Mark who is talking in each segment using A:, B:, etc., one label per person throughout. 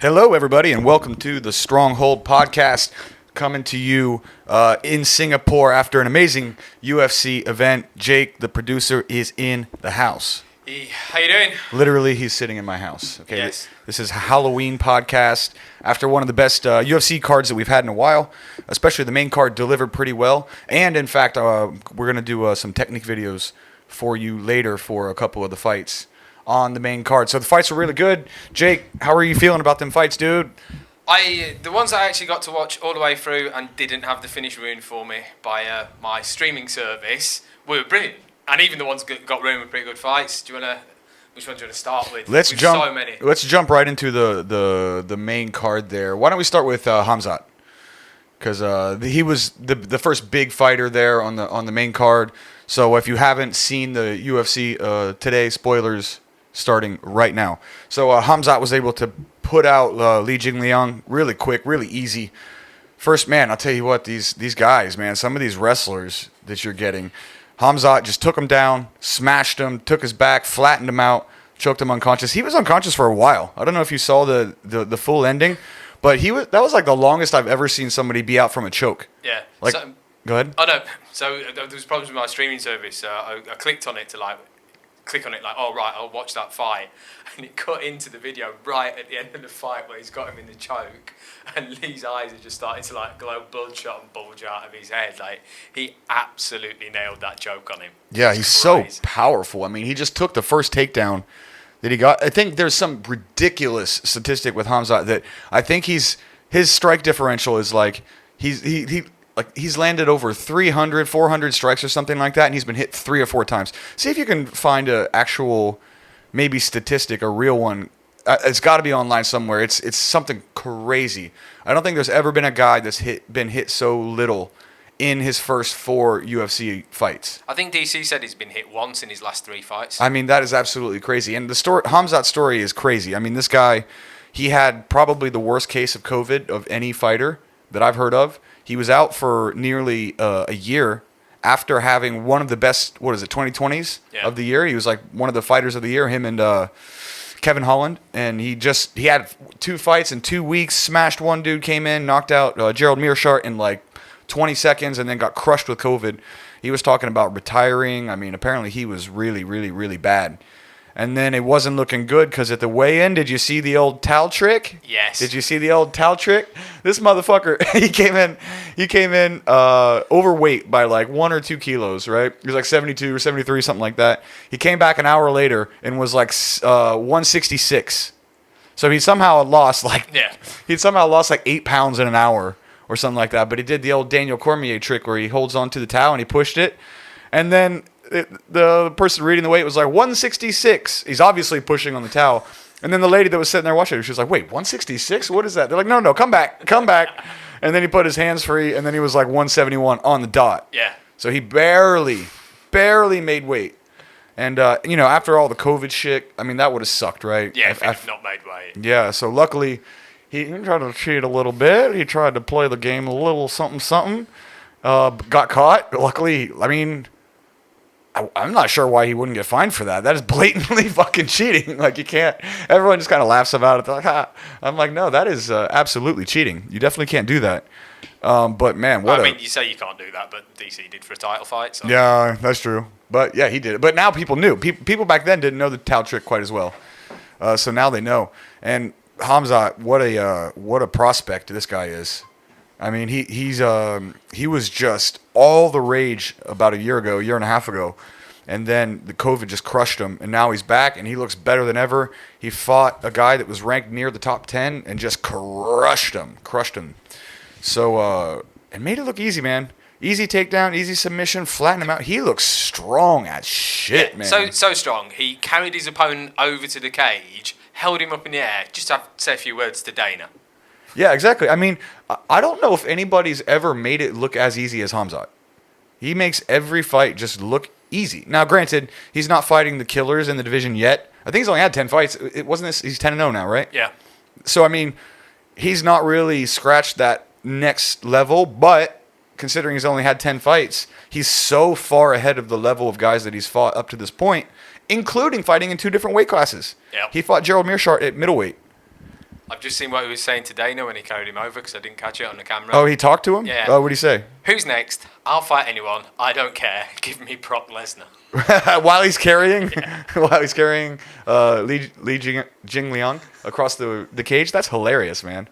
A: Hello, everybody, and welcome to the Stronghold podcast, coming to you in Singapore after an amazing UFC event. Jake, the producer, is in the house.
B: Hey, how you doing?
A: Literally, he's sitting in my house. Okay,
B: Yes.
A: This is a Halloween podcast after one of the best UFC cards that we've had in a while. Especially the main card delivered pretty well, and in fact, we're gonna do some technique videos for you later for a couple of the fights on the main card. So the fights were really good. Jake, how are you feeling about them fights, dude?
B: The ones I actually got to watch all the way through and didn't have the finish ruined for me by my streaming service were brilliant. And even the ones that got ruined were pretty good fights. Which one do you want to start with?
A: Let's jump.
B: So many.
A: Let's jump right into the main card there. Why don't we start with Khamzat? Because he was the first big fighter there on the main card. So if you haven't seen the UFC today, spoilers starting right now. So Khamzat was able to put out Li Jingliang really quick, really easy. First, man, I'll tell you what, these guys, man, some of these wrestlers that you're getting, Khamzat just took him down, smashed him, took his back, flattened him out, choked him unconscious. He was unconscious for a while. I don't know if you saw the full ending, but that was like the longest I've ever seen somebody be out from a choke.
B: Yeah.
A: Like, go ahead.
B: Oh, no. So there was problems with my streaming service. I clicked on it to click on it oh right, I'll watch that fight, and it cut into the video right at the end of the fight where he's got him in the choke and Lee's eyes are just starting to glow bloodshot and bulge out of his head. He absolutely nailed that choke on him.
A: Yeah, he's so powerful. I mean, he just took the first takedown that he got. I think there's some ridiculous statistic with Khamzat that I think his strike differential is he's landed over 300, 400 strikes or something like that, and he's been hit 3 or 4 times. See if you can find an actual, maybe statistic, a real one. It's got to be online somewhere. It's something crazy. I don't think there's ever been a guy that's been hit so little in his first 4 UFC fights.
B: I think DC said he's been hit once in his last 3 fights.
A: I mean, that is absolutely crazy. And Khamzat's story is crazy. I mean, this guy, he had probably the worst case of COVID of any fighter that I've heard of. He was out for nearly a year after having one of the best, 2020s of the year. He was like one of the fighters of the year, him and Kevin Holland. And he had 2 fights in 2 weeks, smashed one dude, came in, knocked out Gerald Meerschaert in 20 seconds, and then got crushed with COVID. He was talking about retiring. I mean, apparently he was really, really, really bad. And then it wasn't looking good because at the weigh-in, did you see the old towel trick?
B: Yes.
A: Did you see the old towel trick? This motherfucker, he came in overweight by 1 or 2 kilos, right? He was 72 or 73, something like that. He came back an hour later and was 166. So he somehow lost 8 pounds in an hour or something like that. But he did the old Daniel Cormier trick where he holds onto the towel and he pushed it, and then the person reading the weight was 166. He's obviously pushing on the towel. And then the lady that was sitting there watching it, she was like, wait, 166? What is that? They're like, no, come back. And then he put his hands free, and then he was 171 on the dot.
B: Yeah.
A: So he barely made weight. And, after all the COVID shit, I mean, that would have sucked, right?
B: Yeah, if he'd not made weight.
A: Yeah, so luckily, he tried to cheat a little bit. He tried to play the game a little something. Got caught. Luckily, I mean, I'm not sure why he wouldn't get fined for that. That is blatantly fucking cheating. You can't. Everyone just kind of laughs about it. They're like, ha. I'm like, no, that is absolutely cheating. You definitely can't do that. But man,
B: you say you can't do that, but DC did for a title fight. So.
A: Yeah, that's true. But yeah, he did it. But now people knew. People back then didn't know the towel trick quite as well. So now they know. And Khamzat, what a prospect this guy is. I mean, he was just all the rage about a year and a half ago, and then the COVID just crushed him, and now he's back, and he looks better than ever. He fought a guy that was ranked near the top 10 and just crushed him. So, and made it look easy, man. Easy takedown, easy submission, flatten him out. He looks strong as shit, man.
B: So strong. He carried his opponent over to the cage, held him up in the air, just to say a few words to Dana.
A: Yeah, exactly. I mean, I don't know if anybody's ever made it look as easy as Khamzat. He makes every fight just look easy. Now, granted, he's not fighting the killers in the division yet. I think he's only had 10 fights. It wasn't this. He's 10-0 now, right?
B: Yeah.
A: So, I mean, he's not really scratched that next level, but considering he's only had 10 fights, he's so far ahead of the level of guys that he's fought up to this point, including fighting in 2 different weight classes.
B: Yep.
A: He fought Gerald Meerschaert at middleweight.
B: I've just seen what he was saying to Dana when he carried him over because I didn't catch it on the camera.
A: Oh, he talked to him?
B: Yeah.
A: Oh, what'd he say?
B: Who's next? I'll fight anyone. I don't care. Give me Brock Lesnar.
A: While he's carrying, Li Jingliang across the cage. That's hilarious, man.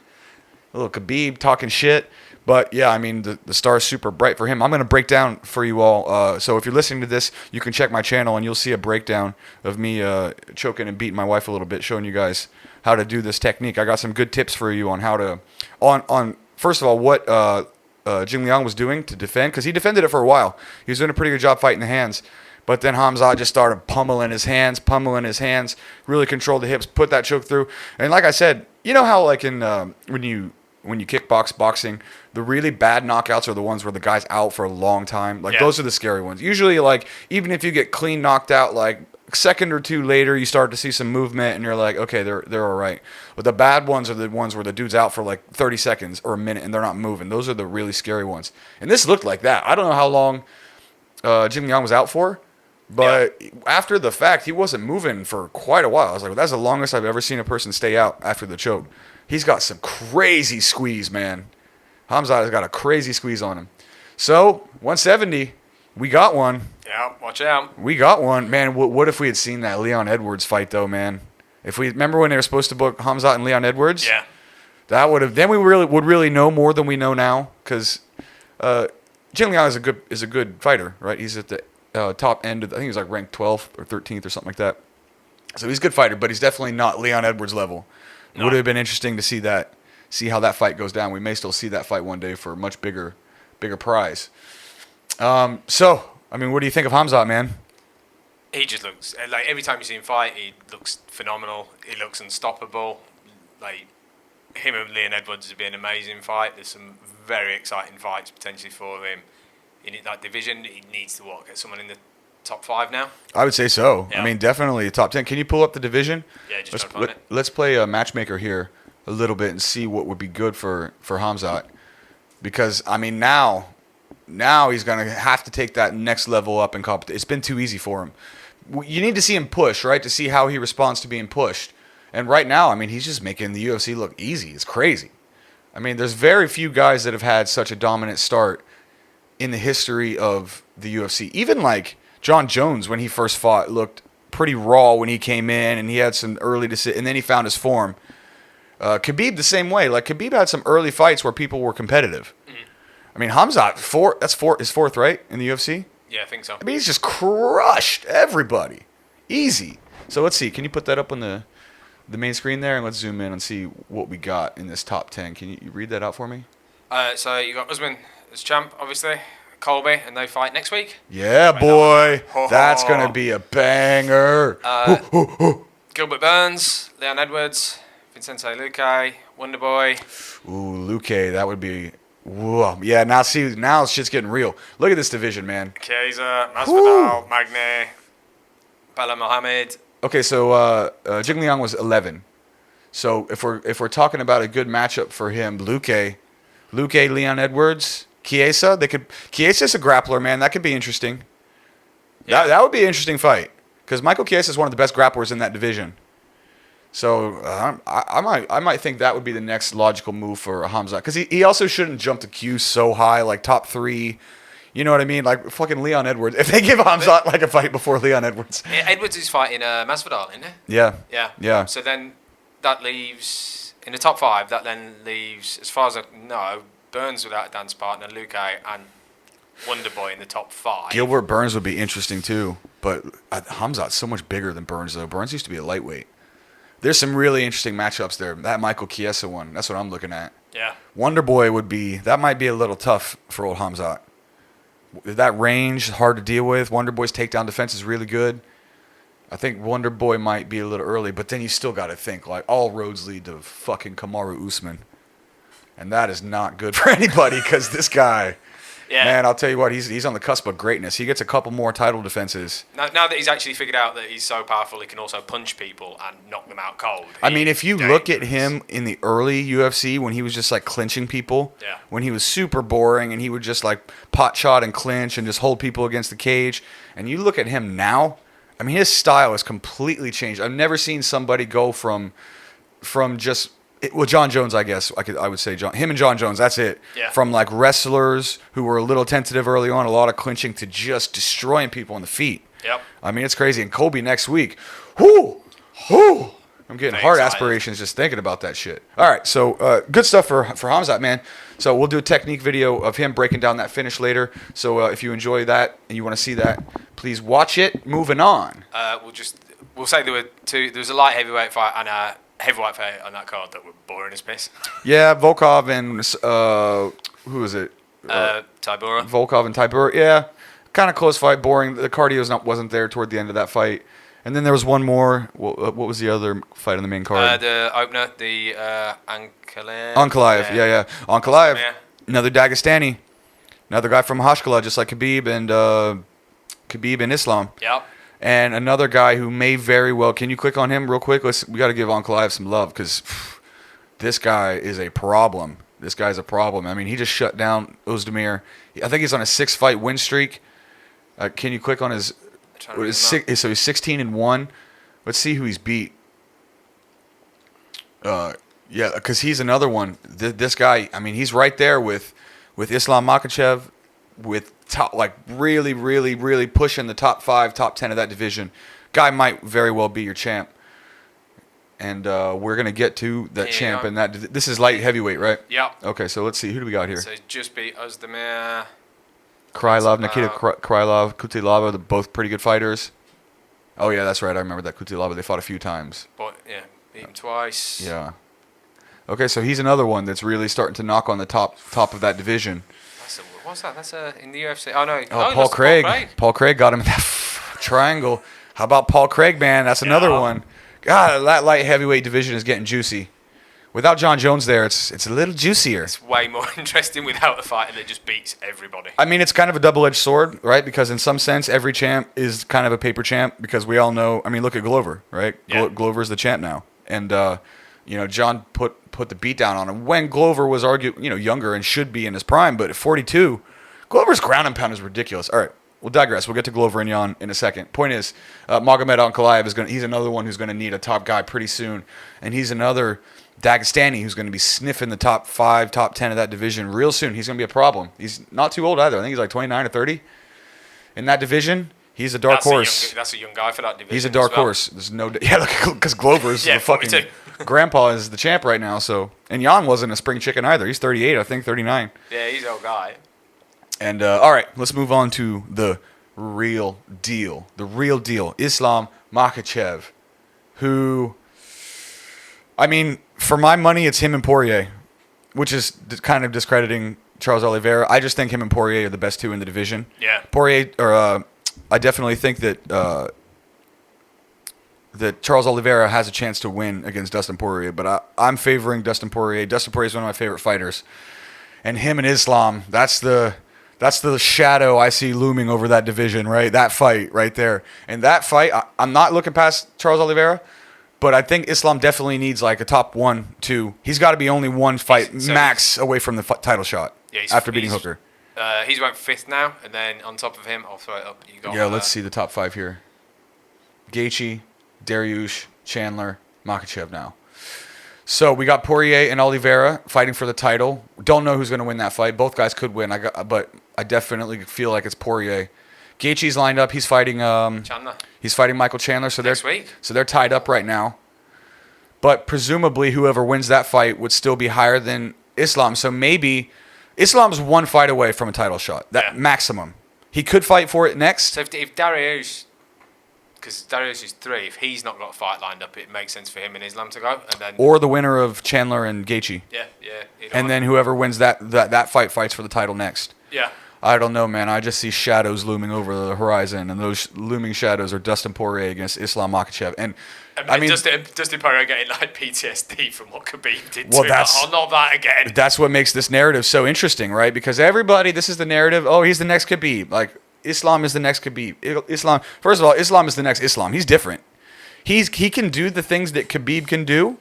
A: A little Khabib talking shit. But yeah, I mean, the star's super bright for him. I'm going to break down for you all. So if you're listening to this, you can check my channel and you'll see a breakdown of me choking and beating my wife a little bit, showing you guys how to do this technique. I got some good tips for you on how to, on first of all, what Jing Liang was doing to defend, because he defended it for a while. He was doing a pretty good job fighting the hands. But then Khamzat just started pummeling his hands, really controlled the hips, put that choke through. And like I said, you know how like in when you kickbox boxing, the really bad knockouts are the ones where the guy's out for a long time. Like those are the scary ones. Usually, like even if you get clean knocked out, like a second or two later, you start to see some movement, and you're like, okay, they're all right. But the bad ones are the ones where the dude's out for like 30 seconds or a minute, and they're not moving. Those are the really scary ones. And this looked like that. I don't know how long Jing Liang was out for. But after the fact, he wasn't moving for quite a while. I was like, well, that's the longest I've ever seen a person stay out after the choke. He's got some crazy squeeze, man. Khamzat has got a crazy squeeze on him. So, 170, we got one.
B: Yeah, watch out.
A: We got one. Man, what if we had seen that Leon Edwards fight, though, man? If we remember when they were supposed to book Khamzat and Leon Edwards?
B: Yeah.
A: That would have. Then we would really know more than we know now, because Jing Liang is a good fighter, right? He's at the top end of, I think he was like ranked 12th or 13th or something like that. So he's a good fighter, but he's definitely not Leon Edwards level. No. Would have been interesting to see how that fight goes down. We may still see that fight one day for a much bigger prize. So, I mean, what do you think of Khamzat, man?
B: He just looks, like every time you see him fight, he looks phenomenal. He looks unstoppable. Like, him and Leon Edwards would be an amazing fight. There's some very exciting fights potentially for him. In that division, he needs to get someone in the top 5 now. I
A: would say so. Yeah. I mean, definitely top 10. Can you pull up the division?
B: Yeah, just find it.
A: Let's play a matchmaker here a little bit and see what would be good for Khamzat. Because, I mean, now he's going to have to take that next level up in competition. It's been too easy for him. You need to see him push, right, to see how he responds to being pushed. And right now, I mean, he's just making the UFC look easy. It's crazy. I mean, there's very few guys that have had such a dominant start in the history of the UFC. Even like John Jones, when he first fought, looked pretty raw when he came in, and he had some early and then he found his form. Khabib the same way. Like Khabib had some early fights where people were competitive. Mm-hmm. I mean, Khamzat, his fourth, right, in the UFC?
B: Yeah, I think so.
A: I mean, he's just crushed everybody. Easy. So let's see. Can you put that up on the main screen there, and let's zoom in and see what we got in this top 10. Can you read that out for me?
B: So you got Usman as champ, obviously. Colby, and they fight next week.
A: Yeah, boy. That's going to be a banger.
B: Gilbert Burns, Leon Edwards, Vicente Luque, Wonderboy.
A: Ooh, Luque, that would be... Whoa. Yeah, now shit's getting real. Look at this division, man.
B: Chiesa, Masvidal, Magny, Bala Mohammed. Okay,
A: so Jing Liang was 11. So if we're talking about a good matchup for him, Luque, Leon Edwards... Chiesa, Chiesa's a grappler, man. That could be interesting. Yeah. That would be an interesting fight, because Michael Chiesa is one of the best grapplers in that division. So I might think that would be the next logical move for Khamzat, because he also shouldn't jump the queue so high, like top 3. You know what I mean? Like fucking Leon Edwards. If they give Khamzat like a fight before Leon Edwards.
B: Yeah, Edwards is fighting Masvidal, isn't he?
A: Yeah.
B: So then that leaves in the top 5. That then leaves, as far as I know, Burns without a dance partner, Luque, and Wonderboy in the top 5.
A: Gilbert Burns would be interesting too, but Khamzat's so much bigger than Burns, though. Burns used to be a lightweight. There's some really interesting matchups there. That Michael Chiesa one, that's what I'm looking at.
B: Yeah.
A: Wonderboy that might be a little tough for old Khamzat. That range, hard to deal with. Wonderboy's takedown defense is really good. I think Wonderboy might be a little early, but then you still got to think, like, all roads lead to fucking Kamaru Usman. And that is not good for anybody, because this guy, man, I'll tell you what, he's on the cusp of greatness. He gets a couple more title defenses.
B: Now that he's actually figured out that he's so powerful, he can also punch people and knock them out cold.
A: I mean, if you look at him in the early UFC, when he was just like clinching people, when he was super boring and he would just like pot shot and clinch and just hold people against the cage, and you look at him now, I mean, his style has completely changed. I've never seen somebody go from just Well, John Jones, I guess I would say him and John Jones. That's it.
B: Yeah.
A: From like wrestlers who were a little tentative early on, a lot of clinching, to just destroying people on the feet.
B: Yep.
A: I mean, it's crazy. And Colby next week. Whoo, whoo. I'm getting heart
B: excited.
A: aspirations just thinking about that shit. All right, so good stuff for Khamzat, man. So we'll do a technique video of him breaking down that finish later. So if you enjoy that and you want to see that, please watch it. Moving on.
B: We'll say there was a light heavyweight fight and a heavyweight fight on that card that were boring as piss.
A: Yeah, Volkov and who was it?
B: Tybura.
A: Volkov and Tybura. Yeah, kind of close fight, boring. The cardio wasn't there toward the end of that fight. And then there was one more. What was the other fight on the main card?
B: The opener, the Ankalaev.
A: Ankalaev, yeah. Ankalaev, another Dagestani. Another guy from Hashkala, just like Khabib and Islam.
B: Yep.
A: And another guy who may very well... Can you click on him real quick? We got to give Ankalaev some love because this guy is a problem. This guy's a problem. I mean, he just shut down Ozdemir. I think he's on a 6-fight win streak. Can you click on his... So he's 16-1. Let's see who he's beat. Yeah, because he's another one. This guy, I mean, he's right there with Islam Makhachev, with top, like really, really, really pushing the top 5, top 10 of that division. Guy might very well be your champ. And we're gonna get to that champ and that. This is light heavyweight, right?
B: Yeah.
A: Okay, so let's see. Who do we got here?
B: So just beat Ozdemir.
A: Krylov, Nikita Krylov, Kutilava, they're both pretty good fighters. Oh, yeah, that's right. I remember that Kutilava. They fought a few times.
B: But, yeah, beat him twice.
A: Yeah. Okay, so he's another one that's really starting to knock on the top of that division.
B: What's that? That's in the UFC. Oh, no.
A: Oh, Paul Craig. Paul Craig got him in that triangle. How about Paul Craig, man? That's another one. God, that light heavyweight division is getting juicy. Without John Jones there, it's a little juicier.
B: It's way more interesting without a fighter that just beats everybody.
A: I mean, it's kind of a double-edged sword, right? Because in some sense, every champ is kind of a paper champ because we all know. I mean, look at Glover, right?
B: Yeah.
A: Glover's the champ now, and John put the beat down on him when Glover was younger and should be in his prime, but at 42, Glover's ground and pound is ridiculous. All right, we'll digress. We'll get to Glover and Yan in a second. Point is, Magomed Ankalaev he's another one who's going to need a top guy pretty soon, and he's another Dagestani who's going to be sniffing the top 5, top 10 of that division real soon. He's going to be a problem. He's not too old either. I think he's like 29 or 30. In that division, he's a dark horse.
B: That's a young guy for that division.
A: He's a dark horse. There's no... Yeah, because Glover's the fucking... Grandpa is the champ right now, so... And Yan wasn't a spring chicken either. He's 38, I think, 39.
B: Yeah, he's an old guy.
A: And, all right, let's move on to the real deal. The real deal. Islam Makhachev, who... I mean, for my money, it's him and Poirier, which is kind of discrediting Charles Oliveira. I just think him and Poirier are the best two in the division.
B: Yeah.
A: I definitely think that Charles Oliveira has a chance to win against Dustin Poirier, but I'm favoring Dustin Poirier. Dustin Poirier is one of my favorite fighters, and him and Islam, that's the shadow I see looming over that division, right? That fight right there, and that fight, I'm not looking past Charles Oliveira. But I think Islam definitely needs like a top 1, 2. He's got to be only one fight max away from the title shot after beating Hooker.
B: He's ranked 5th now, and then on top of him, I'll throw it up.
A: Let's see the top 5 here. Gaethje, Dariush, Chandler, Makhachev now. So we got Poirier and Oliveira fighting for the title. Don't know who's going to win that fight. Both guys could win, but I definitely feel like it's Poirier. Gaethje's lined up. He's fighting
B: Chandler.
A: He's fighting Michael Chandler. So
B: next week.
A: So they're tied up right now. But presumably whoever wins that fight would still be higher than Islam. So maybe Islam's one fight away from a title shot. Maximum. He could fight for it next.
B: So if Dariush, because Dariush is 3, if he's not got a fight lined up, it makes sense for him and Islam to go. And then
A: or the winner of Chandler and Gaethje.
B: Yeah.
A: And then whoever wins that fight fights for the title next.
B: Yeah.
A: I don't know, man. I just see shadows looming over the horizon, and those looming shadows are Dustin Poirier against Islam Makhachev. And I mean,
B: Dustin Poirier getting like PTSD from what Khabib did to him. Not that again.
A: That's what makes this narrative so interesting, right? Because this is the narrative. Oh, he's the next Khabib. Like Islam is the next Khabib. Islam. First of all, Islam is the next Islam. He's different. He can do the things that Khabib can do.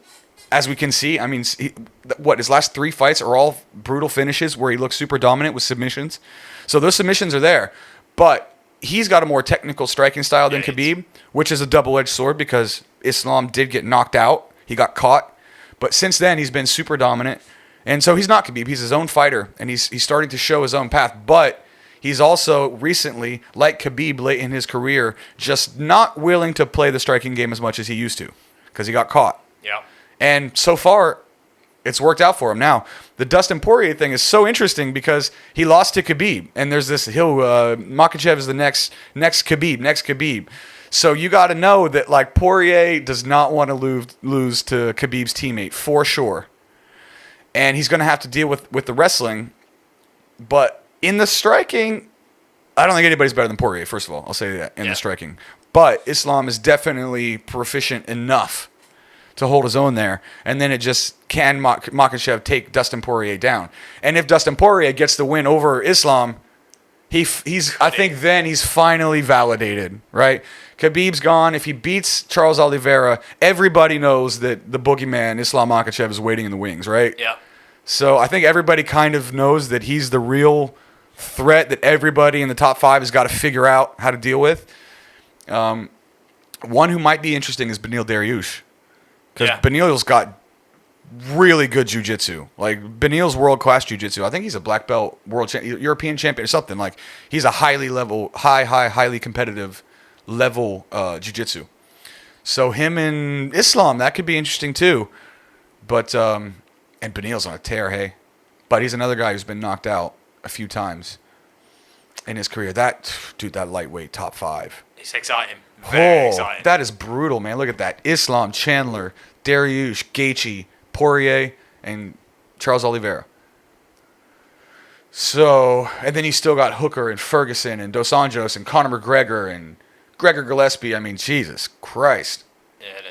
A: As we can see, I mean, his last 3 fights are all brutal finishes where he looks super dominant with submissions. So those submissions are there. But he's got a more technical striking style than Khabib, which is a double-edged sword because Islam did get knocked out. He got caught. But since then, he's been super dominant. And so he's not Khabib. He's his own fighter, and he's starting to show his own path. But he's also recently, like Khabib late in his career, just not willing to play the striking game as much as he used to because he got caught.
B: Yeah.
A: And so far, it's worked out for him. Now, the Dustin Poirier thing is so interesting because he lost to Khabib, and there's this Makhachev is the next Khabib. So you got to know that like Poirier does not want to lose to Khabib's teammate for sure. And he's going to have to deal with the wrestling. But in the striking, I don't think anybody's better than Poirier, first of all. I'll say that in the striking. But Islam is definitely proficient enough to hold his own there. And then it just can Makhachev take Dustin Poirier down. And if Dustin Poirier gets the win over Islam, I think then he's finally validated, right? Khabib's gone. If he beats Charles Oliveira, everybody knows that the boogeyman, Islam Makhachev, is waiting in the wings, right?
B: Yeah.
A: So I think everybody kind of knows that he's the real threat that everybody in the top 5 has got to figure out how to deal with. One who might be interesting is Beneil Dariush. Because Beneil's got really good jiu-jitsu. Like, Beneil's world-class jiu-jitsu. I think he's a black belt European champion or something. Like, he's a highly competitive level jiu-jitsu. So him and Islam, that could be interesting too. But, and Beneil's on a tear, hey? But he's another guy who's been knocked out a few times in his career. That lightweight top 5.
B: It's exciting. Very exciting.
A: That is brutal, man. Look at that. Islam, Chandler, Dariush, Gaethje, Poirier, and Charles Oliveira. So, and then you still got Hooker and Ferguson and Dos Anjos and Conor McGregor and Gregor Gillespie. I mean, Jesus Christ.
B: Yeah,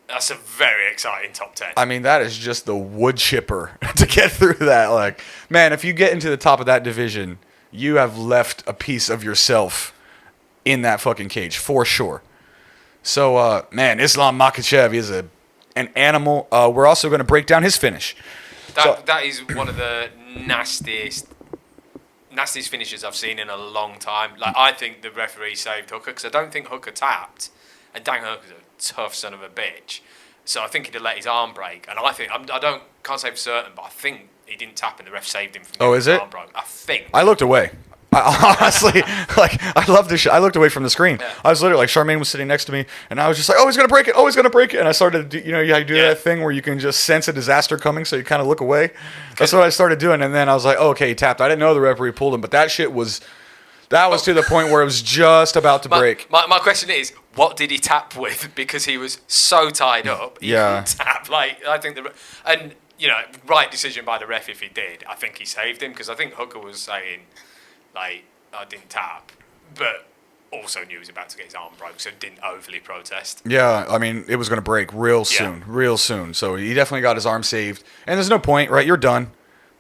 B: that's a very exciting top 10.
A: I mean, that is just the wood chipper to get through that. Like, man, if you get into the top of that division, you have left a piece of yourself in that fucking cage, for sure. So, man, Islam Makhachev is an animal. We're also going to break down his finish.
B: That is one of the nastiest finishes I've seen in a long time. Like, I think the referee saved Hooker because I don't think Hooker tapped, and Dan Hooker's a tough son of a bitch. So I think he'd have let his arm break, and I think can't say for certain, but I think he didn't tap, and the ref saved him from getting his arm broke. I think.
A: I looked away. I honestly, like, I love this shit. I looked away from the screen. Yeah. I was literally like, Charmaine was sitting next to me, and I was just like, oh, he's gonna break it. Oh, he's gonna break it. And I started to do, that thing where you can just sense a disaster coming, so you kind of look away. That's what I started doing, and then I was like, oh, okay, he tapped. I didn't know the referee pulled him, but that shit was to the point where it was just about to break.
B: My question is, what did he tap with? Because he was so tied up, he couldn't tap. Like, I think right decision by the ref if he did. I think he saved him because I think Hooker was saying, like, I didn't tap, but also knew he was about to get his arm broke, so didn't overly protest. Yeah, I mean, it was going to break real soon. So he definitely got his arm saved. And there's no point, right? You're done.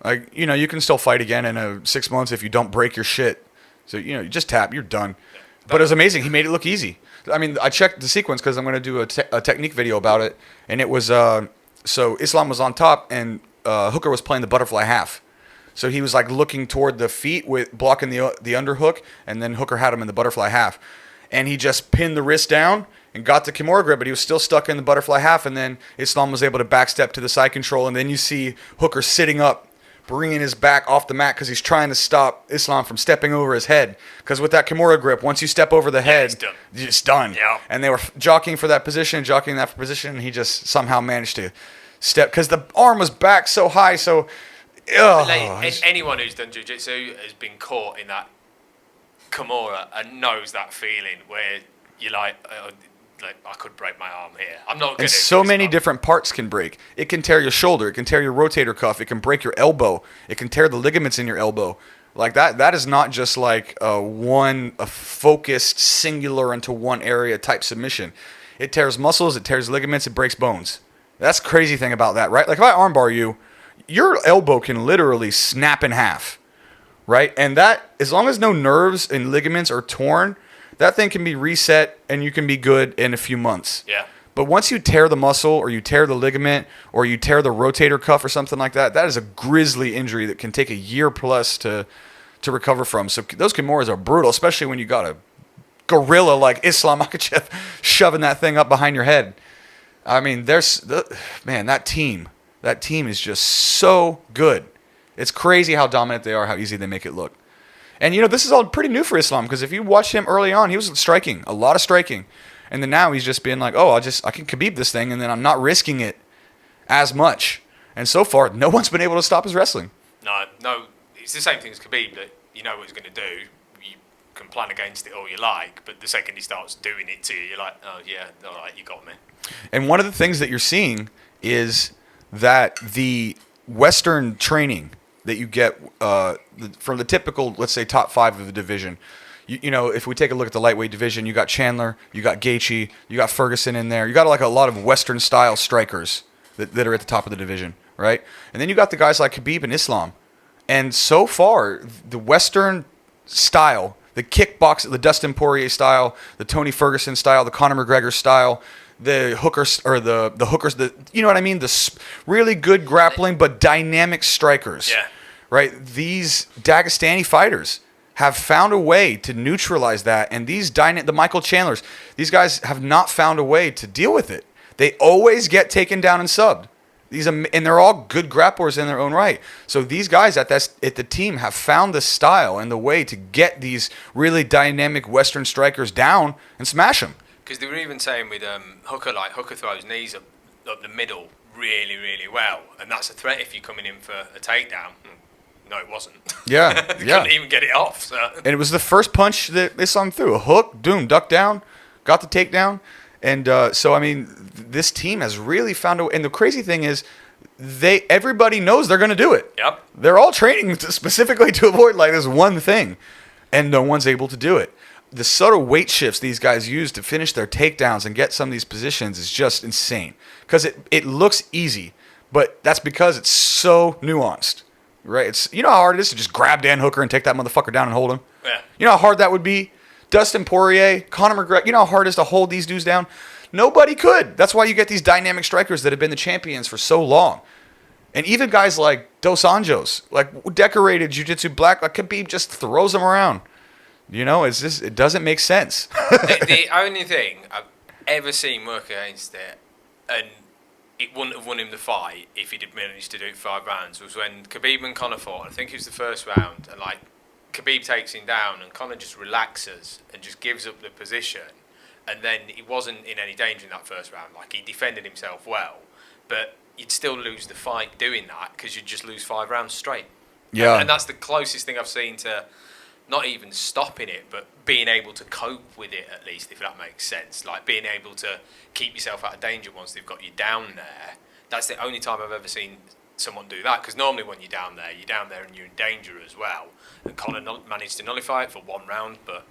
B: Like, you can still fight again in 6 months if you don't break your shit. So, you just tap, you're done. Yeah, but it was amazing. He made it look easy. I mean, I checked the sequence because I'm going to do a technique video about it. And it was, so Islam was on top and Hooker was playing the butterfly half. So he was like looking toward the feet with blocking the underhook, and then Hooker had him in the butterfly half. And he just pinned the wrist down and got the Kimura grip, but he was still stuck in the butterfly half, and then Islam was able to backstep to the side control, and then you see Hooker sitting up, bringing his back off the mat because he's trying to stop Islam from stepping over his head. Because with that Kimura grip, once you step over the head, it's done. Yeah. And they were jockeying for that position, and he just somehow managed to step, because the arm was back so high, so... anyone who's done jiu-jitsu has been caught in that Kimura and knows that feeling where you're like I could break my arm here. I'm not. And
A: so many different parts can break. It can tear your shoulder. It can tear your rotator cuff. It can break your elbow. It can tear the ligaments in your elbow. Like that. That is not just like a focused, singular into one area type submission. It tears muscles. It tears ligaments. It breaks bones. That's the crazy thing about that, right? Like if I armbar you, your elbow can literally snap in half, right? And that, as long as no nerves and ligaments are torn, that thing can be reset and you can be good in a few months.
B: Yeah.
A: But once you tear the muscle or you tear the ligament or you tear the rotator cuff or something like that, that is a grisly injury that can take a year plus to recover from. So those Kimuras are brutal, especially when you got a gorilla like Islam Makhachev shoving that thing up behind your head. I mean, that team is just so good. It's crazy how dominant they are, how easy they make it look. And, this is all pretty new for Islam, because if you watch him early on, he was striking, a lot of striking. And then now he's just been like, I can Khabib this thing, and then I'm not risking it as much. And so far, no one's been able to stop his wrestling.
B: No, it's the same thing as Khabib, that you know what he's going to do. You can plan against it all you like, but the second he starts doing it to you, you're like, oh yeah, all right, you got me. And
A: one of the things that you're seeing is that the Western training that you get from the typical, let's say, top 5 of the division. If we take a look at the lightweight division, you got Chandler, you got Gaethje, you got Ferguson in there. You got like a lot of Western style strikers that are at the top of the division, right? And then you got the guys like Khabib and Islam. And so far, the Western style, the kickbox, the Dustin Poirier style, the Tony Ferguson style, the Conor McGregor style, the hookers or the hookers, you know what I mean? The really good grappling but dynamic strikers.
B: Yeah.
A: Right? These Dagestani fighters have found a way to neutralize that, and the Michael Chandlers, these guys have not found a way to deal with it. They always get taken down and subbed. And they're all good grapplers in their own right. So these guys at the team have found the style and the way to get these really dynamic Western strikers down and smash them.
B: Because they were even saying with Hooker throws knees up the middle really, really well, and that's a threat if you're coming in for a takedown. No, it wasn't.
A: Yeah,
B: they couldn't even get it off. So.
A: And it was the first punch that Islam threw. A hook, doom, duck down, got the takedown. And so, I mean, this team has really found a way. And the crazy thing is, everybody knows they're going to do it.
B: Yep.
A: They're all training specifically to avoid like this one thing, and no one's able to do it. The subtle weight shifts these guys use to finish their takedowns and get some of these positions is just insane. Because it looks easy, but that's because it's so nuanced. Right? You know how hard it is to just grab Dan Hooker and take that motherfucker down and hold him?
B: Yeah.
A: You know how hard that would be? Dustin Poirier, Conor McGregor, you know how hard it is to hold these dudes down? Nobody could. That's why you get these dynamic strikers that have been the champions for so long. And even guys like Dos Anjos, like decorated jiu-jitsu black, like Khabib just throws them around. It doesn't make sense.
B: the only thing I've ever seen work against it, and it wouldn't have won him the fight if he'd managed to do it 5 rounds, was when Khabib and Conor fought. I think it was the first round, and Khabib takes him down, and Conor just relaxes and just gives up the position, and then he wasn't in any danger in that first round. He defended himself well, but you'd still lose the fight doing that because you'd just lose 5 rounds straight.
A: Yeah,
B: and that's the closest thing I've seen to not even stopping it, but being able to cope with it, at least, if that makes sense. Like being able to keep yourself out of danger once they've got you down there. That's the only time I've ever seen someone do that, because normally when you're down there and you're in danger as well. And Conor managed to nullify it for 1 round, but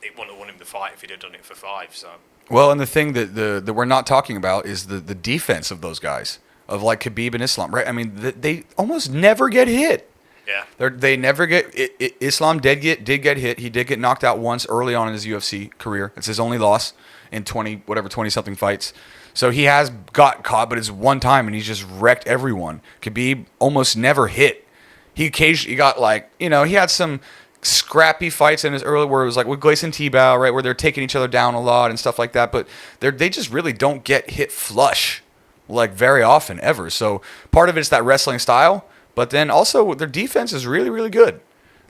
B: it wouldn't have won him the fight if he'd have done it for 5. So.
A: Well, and the thing that we're not talking about is the defense of those guys, of like Khabib and Islam, right? I mean, they almost never get hit.
B: Yeah,
A: they never get. Islam did get hit. He did get knocked out once early on in his UFC career. It's his only loss in 20 something fights. So he has got caught, but it's one time, and he's just wrecked everyone. Khabib almost never hit. He occasionally got he had some scrappy fights in his early where it was like with Gleison Tebow, right, where they're taking each other down a lot and stuff like that. But they just really don't get hit flush very often ever. So part of it's that wrestling style. But then also their defense is really, really good.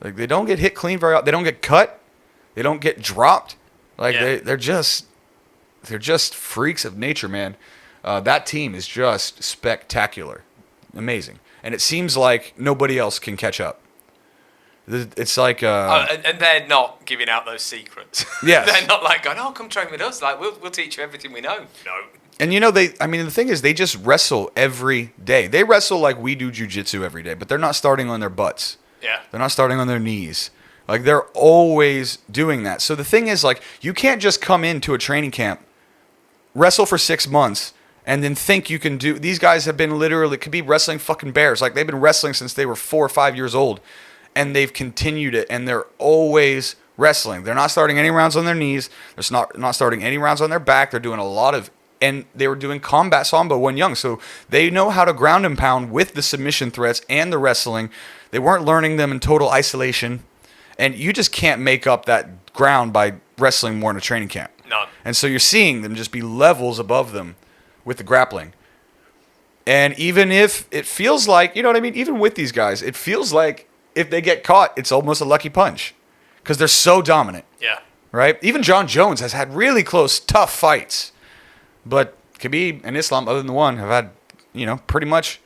A: They don't get hit clean very often. They don't get cut. They don't get dropped. They're just freaks of nature, man. That team is just spectacular, amazing, and it seems like nobody else can catch up. It's like
B: and they're not giving out those secrets.
A: Yes.
B: They're not going, come train with us. We'll teach you everything we know. No.
A: And the thing is, they just wrestle every day. They wrestle like we do jiu-jitsu every day, but they're not starting on their butts.
B: Yeah.
A: They're not starting on their knees. They're always doing that. So the thing is, you can't just come into a training camp, wrestle for 6 months, and then think you can do. These guys have been literally could be wrestling fucking bears. They've been wrestling since they were 4 or 5 years old, and they've continued it, and they're always wrestling. They're not starting any rounds on their knees. They're not starting any rounds on their back. They're doing a lot of. And they were doing combat sambo when young, so they know how to ground and pound with the submission threats and the wrestling. They weren't learning them in total isolation, and you just can't make up that ground by wrestling more in a training camp.
B: No.
A: And so you're seeing them just be levels above them with the grappling. And even if it feels like, you know what I mean? Even with these guys, it feels like if they get caught, it's almost a lucky punch because they're so dominant.
B: Yeah.
A: Right? Even John Jones has had really close, tough fights. But Khabib and Islam, other than the one, have had, pretty much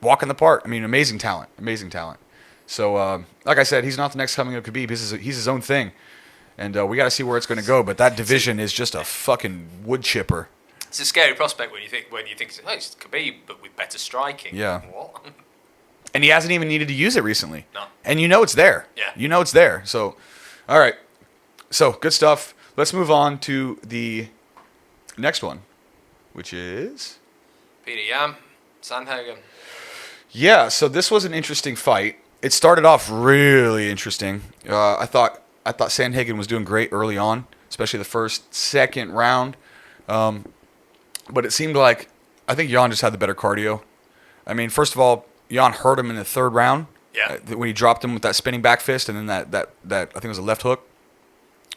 A: walk in the park. I mean, amazing talent. Amazing talent. So, like I said, he's not the next coming of Khabib. He's his own thing. And we got to see where it's going to go. But that division is just a fucking wood chipper.
B: It's a scary prospect when you think it's Khabib, but with better striking.
A: Yeah.
B: What?
A: And he hasn't even needed to use it recently.
B: No.
A: And it's there.
B: Yeah.
A: It's there. So, all right. So, good stuff. Let's move on to the next one, which is
B: Petr Yan, Sandhagen.
A: Yeah, so this was an interesting fight. It started off really interesting. I thought Sandhagen was doing great early on, especially the second round. But it seemed like I think Jan just had the better cardio. I mean, first of all, Jan hurt him in the third round.
B: Yeah.
A: When he dropped him with that spinning back fist, and then that I think it was a left hook,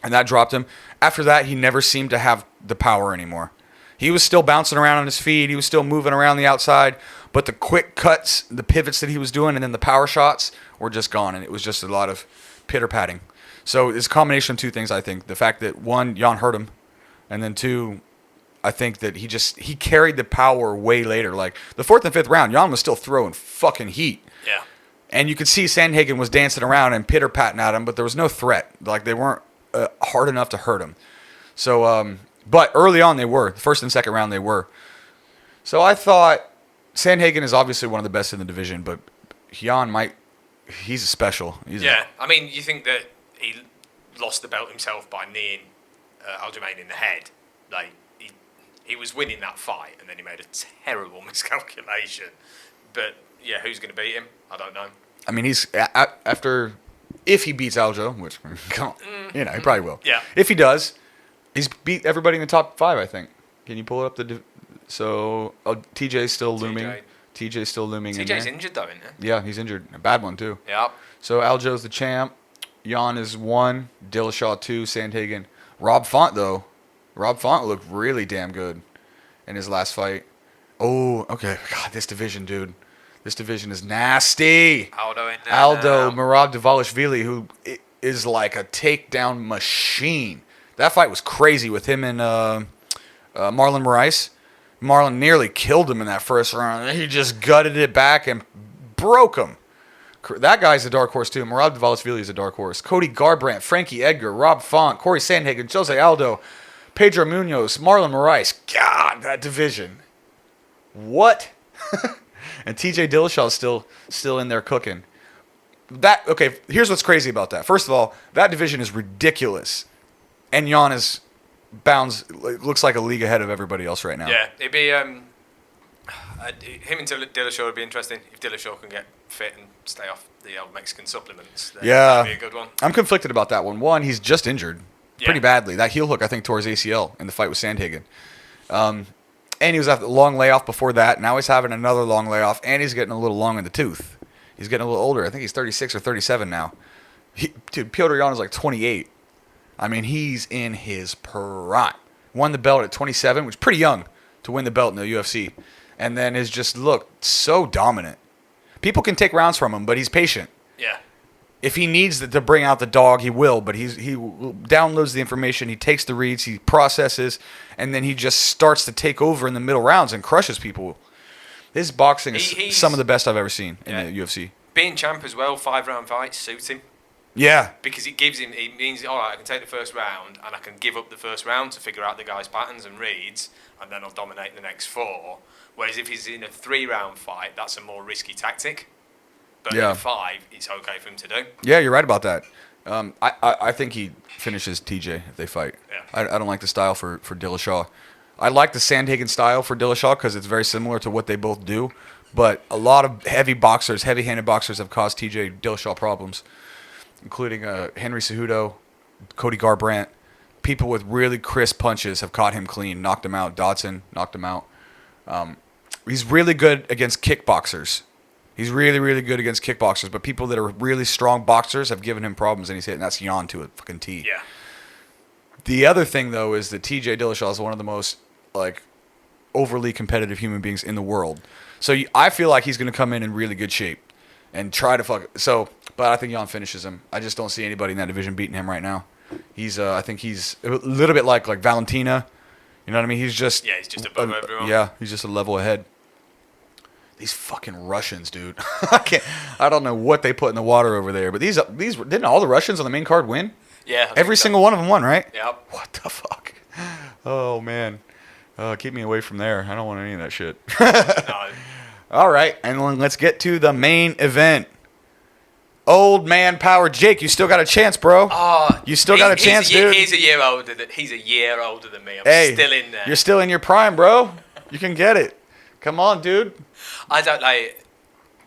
A: and that dropped him. After that, he never seemed to have the power anymore. He was still bouncing around on his feet. He was still moving around the outside, but the quick cuts, the pivots that he was doing, and then the power shots were just gone, and it was just a lot of pitter-patting. So it's a combination of two things, I think. The fact that, one, Jan hurt him, and then two, I think that he carried the power way later. Like, the fourth and fifth round, Jan was still throwing fucking heat.
B: Yeah.
A: And you could see Sandhagen was dancing around and pitter-patting at him, but there was no threat. Like, they weren't hard enough to hurt him. So, but early on they were. The first and second round they were. So I thought Sandhagen is obviously one of the best in the division, but Jan he's a special.
B: I mean, you think that he lost the belt himself by kneeing Aljamain in the head. Like, he was winning that fight, and then he made a terrible miscalculation. But, yeah, who's going to beat him? I don't know.
A: I mean, he's if he beats Aljo, which, come on, he probably will.
B: Yeah.
A: If he does, he's beat everybody in the top 5, I think. Can you pull it up? TJ's still looming. TJ's still looming.
B: TJ's injured, though, isn't he?
A: Yeah, he's injured. A bad one, too.
B: Yeah.
A: So Aljo's the champ. Jan is 1. Dillashaw 2. Sandhagen. Rob Font, though. Rob Font looked really damn good in his last fight. Oh, okay. God, this division, dude. This division is nasty. Aldo Merab Dvalishvili, who is like a takedown machine. That fight was crazy with him and Marlon Moraes. Marlon nearly killed him in that first round. He just gutted it back and broke him. That guy's a dark horse, too. Merab Dvalishvili is a dark horse. Cody Garbrandt, Frankie Edgar, Rob Font, Corey Sandhagen, Jose Aldo, Pedro Munoz, Marlon Moraes. God, that division. What? And TJ Dillashaw is still in there cooking. Okay, here's what's crazy about that. First of all, that division is ridiculous. And Jan looks like a league ahead of everybody else right now.
B: Yeah, it'd be him and Dillashaw would be interesting if Dillashaw can get fit and stay off the old Mexican supplements. That'd be a good one.
A: I'm conflicted about that one. One, he's just injured pretty badly. That heel hook, I think, tore his ACL in the fight with Sandhagen. And he was after a long layoff before that. Now he's having another long layoff, and he's getting a little long in the tooth. He's getting a little older. I think he's 36 or 37 now. Petr Yan is like 28. I mean, he's in his prime. Won the belt at 27, which is pretty young to win the belt in the UFC. And then has just looked so dominant. People can take rounds from him, but he's patient.
B: Yeah.
A: If he needs to bring out the dog, he will. But he downloads the information, he takes the reads, he processes, and then he just starts to take over in the middle rounds and crushes people. His boxing is some of the best I've ever seen in the UFC.
B: Being champ as well, 5-round fights suits him.
A: Yeah.
B: Because it means, all right, I can take the first round and I can give up the first round to figure out the guy's patterns and reads, and then I'll dominate the next 4. Whereas if he's in a 3-round fight, that's a more risky tactic. But in 5, it's okay for him to do. Yeah,
A: you're right about that. I think he finishes TJ if they fight.
B: Yeah.
A: I don't like the style for Dillashaw. I like the Sandhagen style for Dillashaw because it's very similar to what they both do. But a lot of heavy-handed boxers have caused TJ Dillashaw problems, including Henry Cejudo, Cody Garbrandt. People with really crisp punches have caught him clean, knocked him out. Dodson knocked him out. He's really good against kickboxers. He's really, really good against kickboxers, but people that are really strong boxers have given him problems, and he's hitting. That's Jan to a fucking T.
B: Yeah.
A: The other thing, though, is that TJ Dillashaw is one of the most, overly competitive human beings in the world. So I feel like he's going to come in really good shape and try to but I think Jan finishes him. I just don't see anybody in that division beating him right now. I think he's a little bit like Valentina. You know what I mean? He's just
B: above everyone.
A: Yeah, he's just a level ahead. These fucking Russians, dude. I don't know what they put in the water over there, but these didn't all the Russians on the main card win?
B: Yeah.
A: Every single one of them won, right?
B: Yep.
A: What the fuck? Oh man. Keep me away from there. I don't want any of that shit.
B: No.
A: All right, and then let's get to the main event. Old man power, Jake. You still got a chance, bro. You still got a chance, dude.
B: He's a year older than me.
A: I'm
B: still in there.
A: You're still in your prime, bro. You can get it. Come on, dude.
B: I don't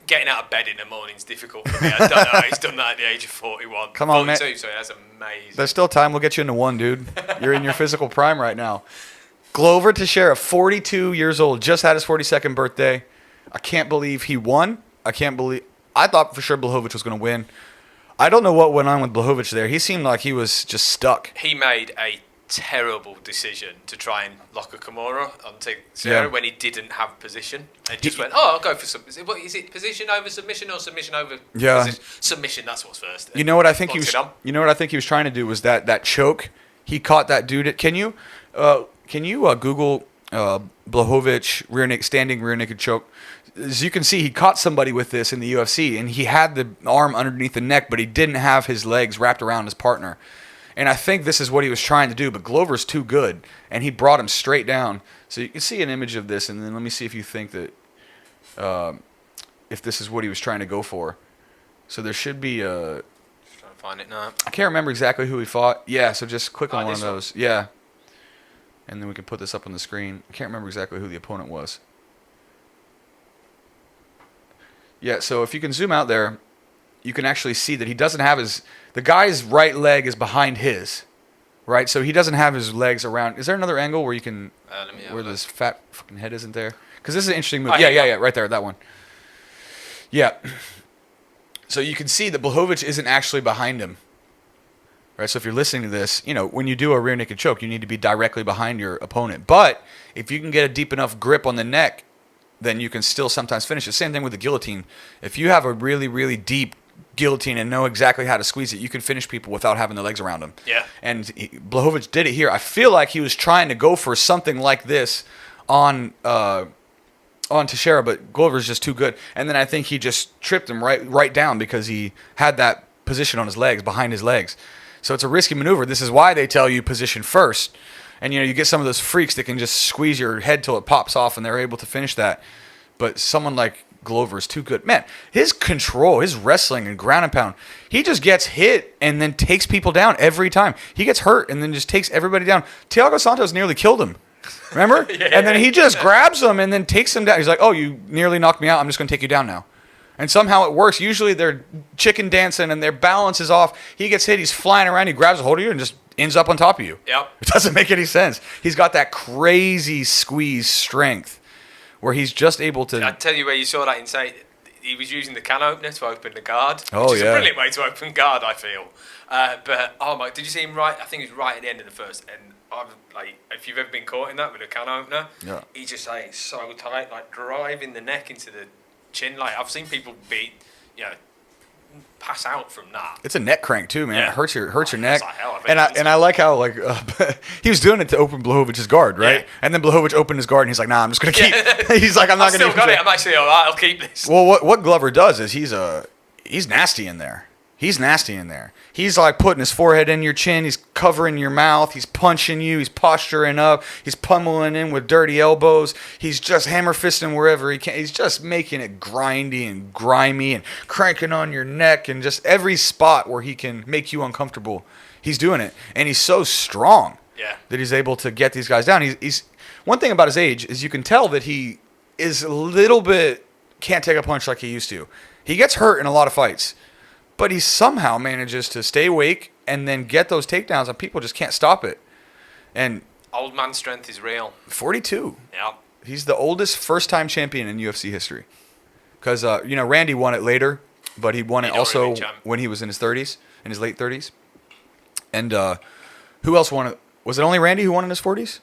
B: getting out of bed in the morning's difficult for me. I don't know. He's done that at the age of 41.
A: Come on,
B: 42,
A: man.
B: sorry, that's amazing.
A: There's still time. We'll get you into one, dude. You're in your physical prime right now. Glover Teixeira, 42 years old, just had his 42nd birthday. I can't believe he won. I thought for sure Błachowicz was going to win. I don't know what went on with Błachowicz there. He seemed like he was just stuck.
B: He made a terrible decision to try and lock a Kimura on Teixeira when he didn't have position. And just went, I'll go for some. Is it position over submission or submission over position? Submission, that's what's first.
A: You know what I think he was trying to do was that choke. He caught that dude. Can you Google Błachowicz standing rear naked choke? As you can see, he caught somebody with this in the UFC, and he had the arm underneath the neck, but he didn't have his legs wrapped around his partner. And I think this is what he was trying to do, but Glover's too good, and he brought him straight down. So you can see an image of this, and then let me see if you think that if this is what he was trying to go for. So there should be a...
B: Just trying to find it now.
A: I can't remember exactly who he fought. Yeah, so just click on one of those. Yeah. And then we can put this up on the screen. I can't remember exactly who the opponent was. Yeah, so if you can zoom out there, you can actually see that he doesn't have the guy's right leg is behind his, right? So he doesn't have his legs around. Is there another angle where you can, where this fat fucking head isn't there? Because this is an interesting move. Yeah, right there, that one. Yeah. So you can see that Błachowicz isn't actually behind him, right? So if you're listening to this, when you do a rear naked choke, you need to be directly behind your opponent. But if you can get a deep enough grip on the neck, then you can still sometimes finish it. Same thing with the guillotine. If you have a really, really deep guillotine and know exactly how to squeeze it, you can finish people without having the legs around them.
B: Yeah.
A: And Błachowicz did it here. I feel like he was trying to go for something like this on Teixeira, but Glover's just too good. And then I think he just tripped him right down because he had that position on his legs, behind his legs. So it's a risky maneuver. This is why they tell you position first. And, you get some of those freaks that can just squeeze your head till it pops off, and they're able to finish that. But someone like Glover is too good. Man, his control, his wrestling and ground and pound, he just gets hit and then takes people down every time. He gets hurt and then just takes everybody down. Thiago Santos nearly killed him. Remember?
B: Yeah.
A: And then he just grabs him and then takes him down. He's like, you nearly knocked me out. I'm just going to take you down now. And somehow it works. Usually they're chicken dancing and their balance is off. He gets hit. He's flying around. He grabs a hold of you and just ends up on top of you.
B: Yep.
A: It doesn't make any sense. He's got that crazy squeeze strength where he's just able to...
B: I'll tell you where you saw that inside. He was using the can opener to open the guard.
A: Oh,
B: which is
A: yeah.
B: a brilliant way to open guard, I feel. But, did you see him right? I think it was right at the end of the first. And if you've ever been caught in that with a can opener, he's just so tight, driving the neck into the chin. I've seen people pass out from that.
A: It's a neck crank too, man.
B: Yeah.
A: It hurts your neck.
B: Like hell,
A: and I like how he was doing it to open Blachowicz' guard, right?
B: Yeah.
A: And then Blachowicz opened his guard, and he's like, "Nah, I'm just gonna keep." He's like, "I'm not gonna."
B: Still got it. I'm actually all right. I'll keep this.
A: Well, what Glover does is he's nasty in there. He's nasty in there. He's like putting his forehead in your chin. He's covering your mouth. He's punching you. He's posturing up. He's pummeling in with dirty elbows. He's just hammer fisting wherever he can. He's just making it grindy and grimy and cranking on your neck and just every spot where he can make you uncomfortable. He's doing it. And he's so strong that he's able to get these guys down. He's one thing about his age is you can tell that he is a little bit can't take a punch like he used to. He gets hurt in a lot of fights. But he somehow manages to stay awake and then get those takedowns, and people just can't stop it. And
B: old man strength is real.
A: 42.
B: Yeah.
A: He's the oldest first-time champion in UFC history. Because, Randy won it later, but he won it also when he was in his 30s, in his late 30s. And who else won it? Was it only Randy who won in his 40s?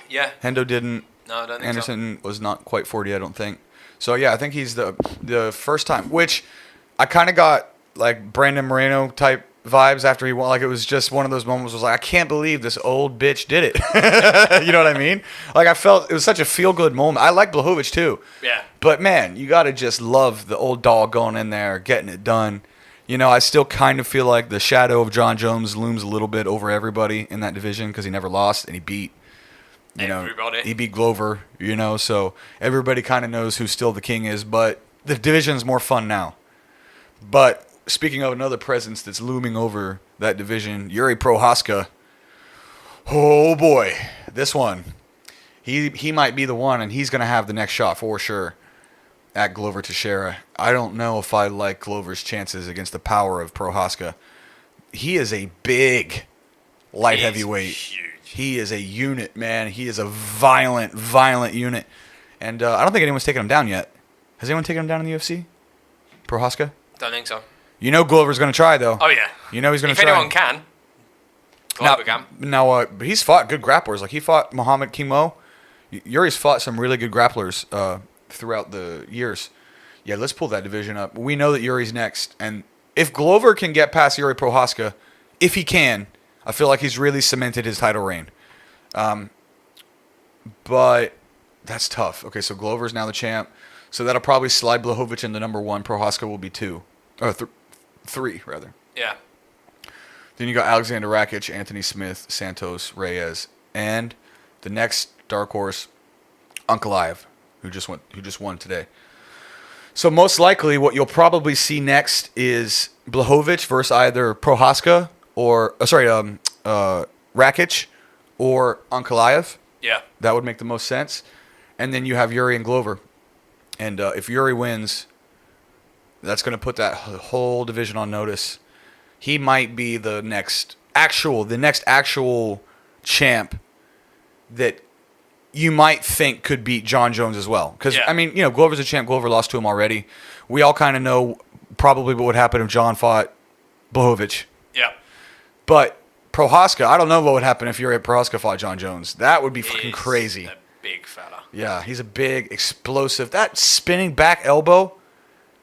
B: Yeah.
A: Hendo didn't.
B: No, I don't think
A: Anderson was not quite 40, I don't think. So yeah, I think he's the first time, which I kind of got like Brandon Moreno type vibes after he won. Like it was just one of those moments. Was like, I can't believe this old bitch did it. You know what I mean? Like I felt it was such a feel good moment. I like Błachowicz too.
B: Yeah.
A: But man, you got to just love the old dog going in there, getting it done. You know, I still kind of feel like the shadow of John Jones looms a little bit over everybody in that division because he never lost and he beat,
B: everybody.
A: He beat Glover, so everybody kind of knows who still the king is, but the division's more fun now. But speaking of another presence that's looming over that division, Yuri Prochazka. Oh boy, this one. He might be the one, and he's going to have the next shot for sure at Glover Teixeira. I don't know if I like Glover's chances against the power of Prochazka. He is a big light heavyweight.
B: Huge.
A: He is a unit, man. He is a violent, violent unit. And I don't think anyone's taken him down yet. Has anyone taken him down in the UFC? Prochazka?
B: Don't think so.
A: You know Glover's going to try, though.
B: Oh, yeah.
A: You know he's going to try.
B: If anyone can. Glover can.
A: Now, he's fought good grapplers. Like, he fought Muhammad Kimo. Yuri's fought some really good grapplers throughout the years. Yeah, let's pull that division up. We know that Yuri's next. And if Glover can get past Yuri Prochazka, if he can, I feel like he's really cemented his title reign. But that's tough. Okay, so Glover's now the champ. So that'll probably slide Błachowicz into number 1. Prochazka will be 2. Or 3, rather.
B: Yeah.
A: Then you got Alexander Rakic, Anthony Smith, Santos, Reyes, and the next dark horse, Ankalaev, who just won today. So most likely, what you'll probably see next is Błachowicz versus either Prochazka or Rakic or Ankalaev.
B: Yeah.
A: That would make the most sense. And then you have Yuri and Glover. And if Yuri wins, that's going to put that whole division on notice. He might be the next actual champ that you might think could beat John Jones as well. Because, I mean, Glover's a champ. Glover lost to him already. We all kind of know probably what would happen if John fought Błachowicz.
B: Yeah.
A: But Prochazka, I don't know what would happen if Yuri Prochazka fought John Jones. That would be fucking crazy.
B: A big fella.
A: Yeah, he's a big, explosive. That spinning back elbow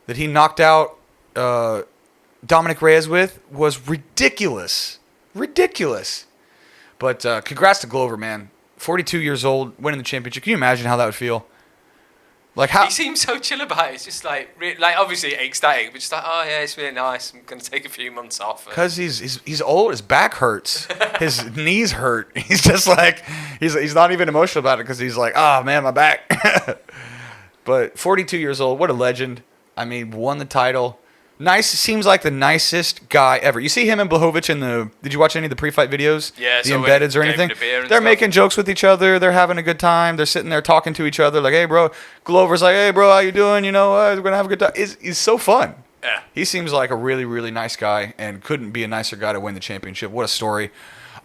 A: that he knocked out Dominic Reyes with was ridiculous. Ridiculous. But congrats to Glover, man. 42 years old, winning the championship. Can you imagine how that would feel? Like how
B: he seems so chill about it. It's just like obviously ecstatic, but just like, oh yeah, it's really nice. I'm gonna take a few months off.
A: Because he's old, his back hurts, his knees hurt. He's just like he's not even emotional about it because he's like, oh man, my back. But 42 years old, what a legend. I mean, won the title. Nice. Seems like the nicest guy ever. You see him and Błachowicz in the. Did you watch any of the pre-fight videos?
B: Yeah.
A: The embeddeds or anything? They're making jokes with each other. They're having a good time. They're sitting there talking to each other. Like, hey, bro. Glover's like, hey, bro, how you doing? We're gonna have a good time. He's so fun.
B: Yeah.
A: He seems like a really, really nice guy, and couldn't be a nicer guy to win the championship. What a story.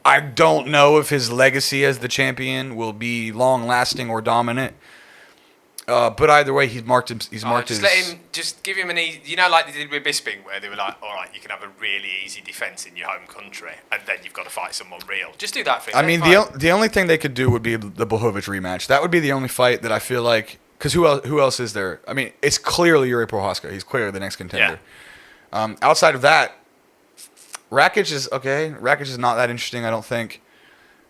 A: I don't know if his legacy as the champion will be long-lasting or dominant. But either way, he's marked his.
B: Just give him an easy. Like they did with Bisping, where they were like, all right, you can have a really easy defense in your home country, and then you've got to fight someone real. Just do that for him.
A: I mean, the only thing they could do would be the Błachowicz rematch. That would be the only fight that I feel like. Because who else is there? I mean, it's clearly Yuri Prochazka. He's clearly the next contender. Yeah. Outside of that, Rakic is okay. Rakic is not that interesting, I don't think.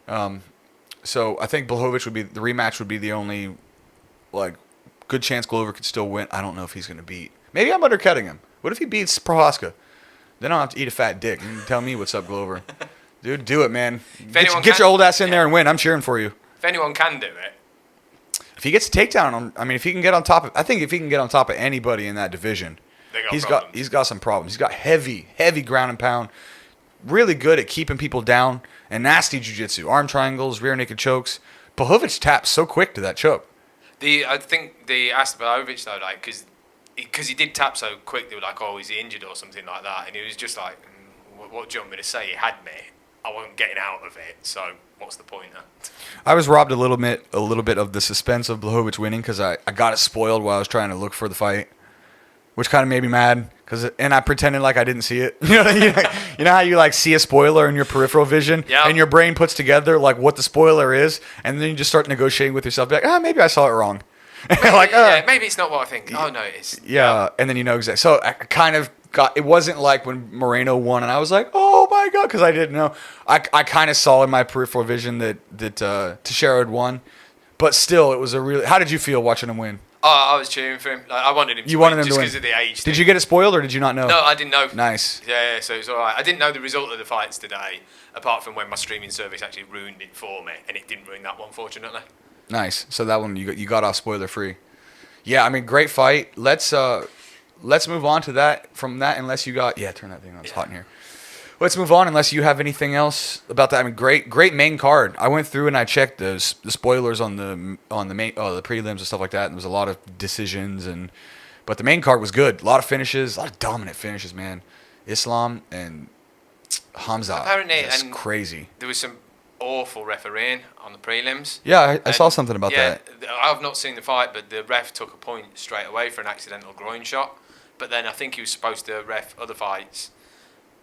A: So I think Błachowicz would be the rematch. Would be the only good chance Glover could still win. I don't know if he's going to beat. Maybe I'm undercutting him. What if he beats Prochazka? Then I'll have to eat a fat dick. You can tell me what's up, Glover. Dude, do it, man. Get your old ass in there and win. I'm cheering for you.
B: If anyone can do it.
A: If he gets a takedown, if he can get on top of, I think if he can get on top of anybody in that division, he's got some problems. He's got heavy ground and pound. Really good at keeping people down and nasty jiu-jitsu. Arm triangles, rear naked chokes. Błachowicz taps so quick to that choke.
B: I think they asked Błachowicz though, because he did tap so quick, they were like, oh, is he injured or something like that? And he was just like, what do you want me to say? He had me. I wasn't getting out of it, so what's the point?
A: I was robbed a little bit of the suspense of Błachowicz winning because I got it spoiled while I was trying to look for the fight, which kind of made me mad And I pretended like I didn't see it. You know how you like see a spoiler in your peripheral vision, and your brain puts together like what the spoiler is, and then you just start negotiating with yourself, like, maybe I saw it wrong.
B: Maybe it's not what I think. Oh no, it is.
A: Yeah, and then you know exactly. So I kind of got. It wasn't like when Moreno won, and I was like, oh my god, because I didn't know. I kind of saw in my peripheral vision that Teixeira had won, but still, it was a really. How did you feel watching him win?
B: Oh, I was cheering for him. Like, I wanted him to win just because of the age thing.
A: Did you get it spoiled or did you not know?
B: No, I didn't know.
A: Nice.
B: Yeah, so it's all right. I didn't know the result of the fights today, apart from when my streaming service actually ruined it for me, and it didn't ruin that one, fortunately.
A: Nice. So that one you got off spoiler free. Yeah, I mean, great fight. Let's move on to that. From that, unless you got turn that thing on. It's hot in here. Let's move on unless you have anything else about that. I mean, great main card. I went through and I checked the spoilers on the main the prelims and stuff like that. And there was a lot of decisions but the main card was good. A lot of finishes, a lot of dominant finishes, man. Islam and Khamzat.
B: Apparently,
A: that's crazy.
B: There was some awful refereeing on the prelims.
A: Yeah, I saw something about that.
B: I've not seen the fight, but the ref took a point straight away for an accidental groin shot. But then I think he was supposed to ref other fights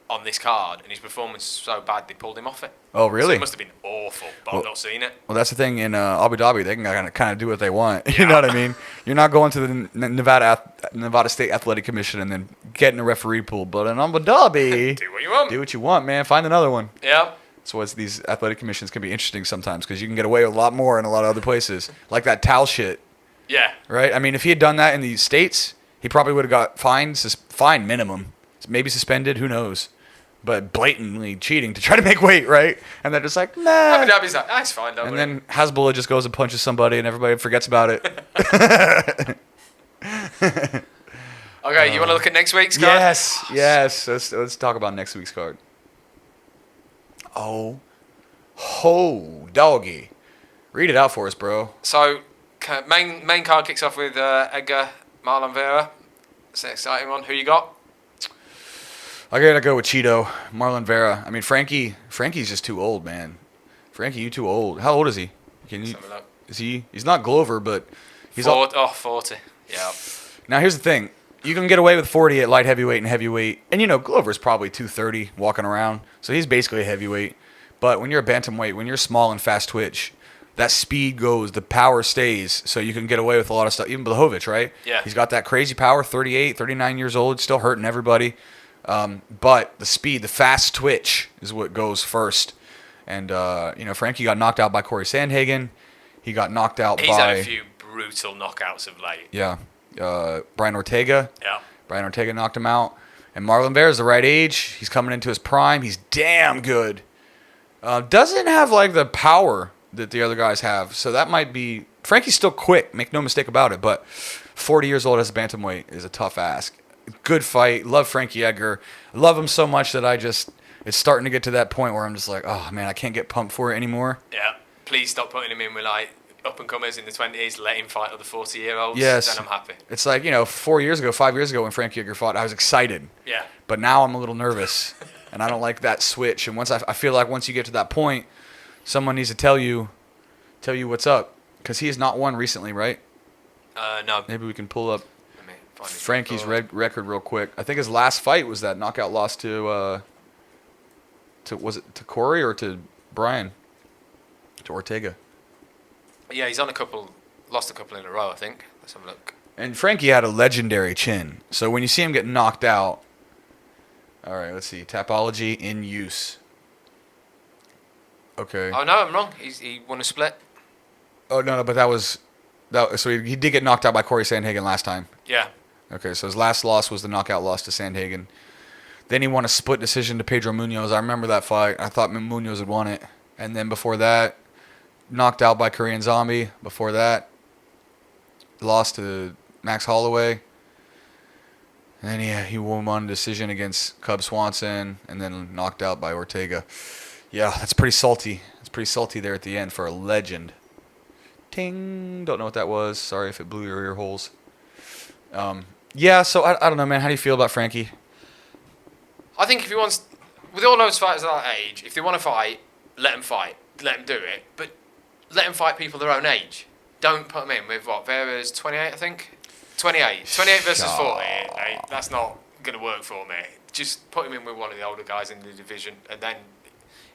B: on this card, and his performance was so bad they pulled him off it.
A: Oh, really?
B: So it must have been awful, but I've not seen it.
A: Well, that's the thing in Abu Dhabi. They can kind of do what they want. You know what I mean? You're not going to the Nevada State Athletic Commission and then getting a referee pool. But in Abu Dhabi,
B: do what you want.
A: Do what you want, man. Find another one.
B: Yeah.
A: So these athletic commissions can be interesting sometimes because you can get away with a lot more in a lot of other places. Like that towel shit.
B: Yeah.
A: Right? I mean, if he had done that in the States, he probably would have got fined minimum. Maybe suspended. Who knows? But blatantly cheating to try to make weight, right? And they're just like, nah.
B: Abu Dhabi's like, that's fine, don't
A: And
B: worry.
A: then Hasbullah just goes and punches somebody and everybody forgets about it.
B: Okay, you want to look at next week's card?
A: Yes. Let's talk about next week's card. Oh, doggy. Read it out for us, bro.
B: So, main card kicks off with Edgar Marlon Vera. It's an exciting one. Who you got?
A: I gotta go with Cheeto, Marlon Vera. I mean, Frankie's just too old, man. Frankie, you too old. How old is he? Is he? He's not Glover, but he's
B: 40. Yeah.
A: Now here's the thing: you can get away with 40 at light heavyweight and heavyweight, and Glover's probably 230 walking around, so he's basically a heavyweight. But when you're a bantamweight, when you're small and fast twitch, that speed goes, the power stays, so you can get away with a lot of stuff. Even Błachowicz, right?
B: Yeah.
A: He's got that crazy power. 38, 39 years old, still hurting everybody. But the speed, the fast twitch is what goes first. And, Frankie got knocked out by Corey Sandhagen. He got knocked out
B: He's had a few brutal knockouts of late.
A: Yeah. Brian Ortega.
B: Yeah.
A: Brian Ortega knocked him out. And Marlon Vera's the right age. He's coming into his prime. He's damn good. Doesn't have, the power that the other guys have. So that might be... Frankie's still quick. Make no mistake about it. But 40 years old as a bantamweight is a tough ask. Good fight. Love Frankie Edgar. I love him so much that it's starting to get to that point where I'm just like, oh man, I can't get pumped for it anymore.
B: Yeah. Please stop putting him in with up and comers in the 20s. Let him fight other 40-year-olds.
A: Yes.
B: Then I'm happy.
A: It's like 5 years ago when Frankie Edgar fought, I was excited.
B: Yeah.
A: But now I'm a little nervous, and I don't like that switch. And I feel like once you get to that point, someone needs to tell you what's up, because he has not won recently, right?
B: No.
A: Maybe we can pull up Frankie's record real quick. I think his last fight was that knockout loss to was it to Corey or to Brian? To Ortega.
B: Yeah, he's on lost a couple in a row, I think. Let's have a look.
A: And Frankie had a legendary chin. So when you see him get knocked out, all right, let's see. Tapology in use. Okay.
B: Oh no, I'm wrong. He won a split.
A: Oh no, but so he did get knocked out by Corey Sandhagen last time.
B: Yeah.
A: Okay, so his last loss was the knockout loss to Sandhagen. Then he won a split decision to Pedro Munoz. I remember that fight. I thought Munoz had won it. And then before that, knocked out by Korean Zombie. Before that, lost to Max Holloway. And then he won one decision against Cub Swanson and then knocked out by Ortega. Yeah, that's pretty salty. It's pretty salty there at the end for a legend. Ting. Don't know what that was. Sorry if it blew your ear holes. Yeah, so I don't know, man. How do you feel about Frankie?
B: I think if he wants, with all those fighters at that age, if they want to fight, let them fight. Let them do it. But let them fight people their own age. Don't put them in with Vera's 28, I think? 28. 28 versus 40. That's not going to work for me. Just put him in with one of the older guys in the division, and then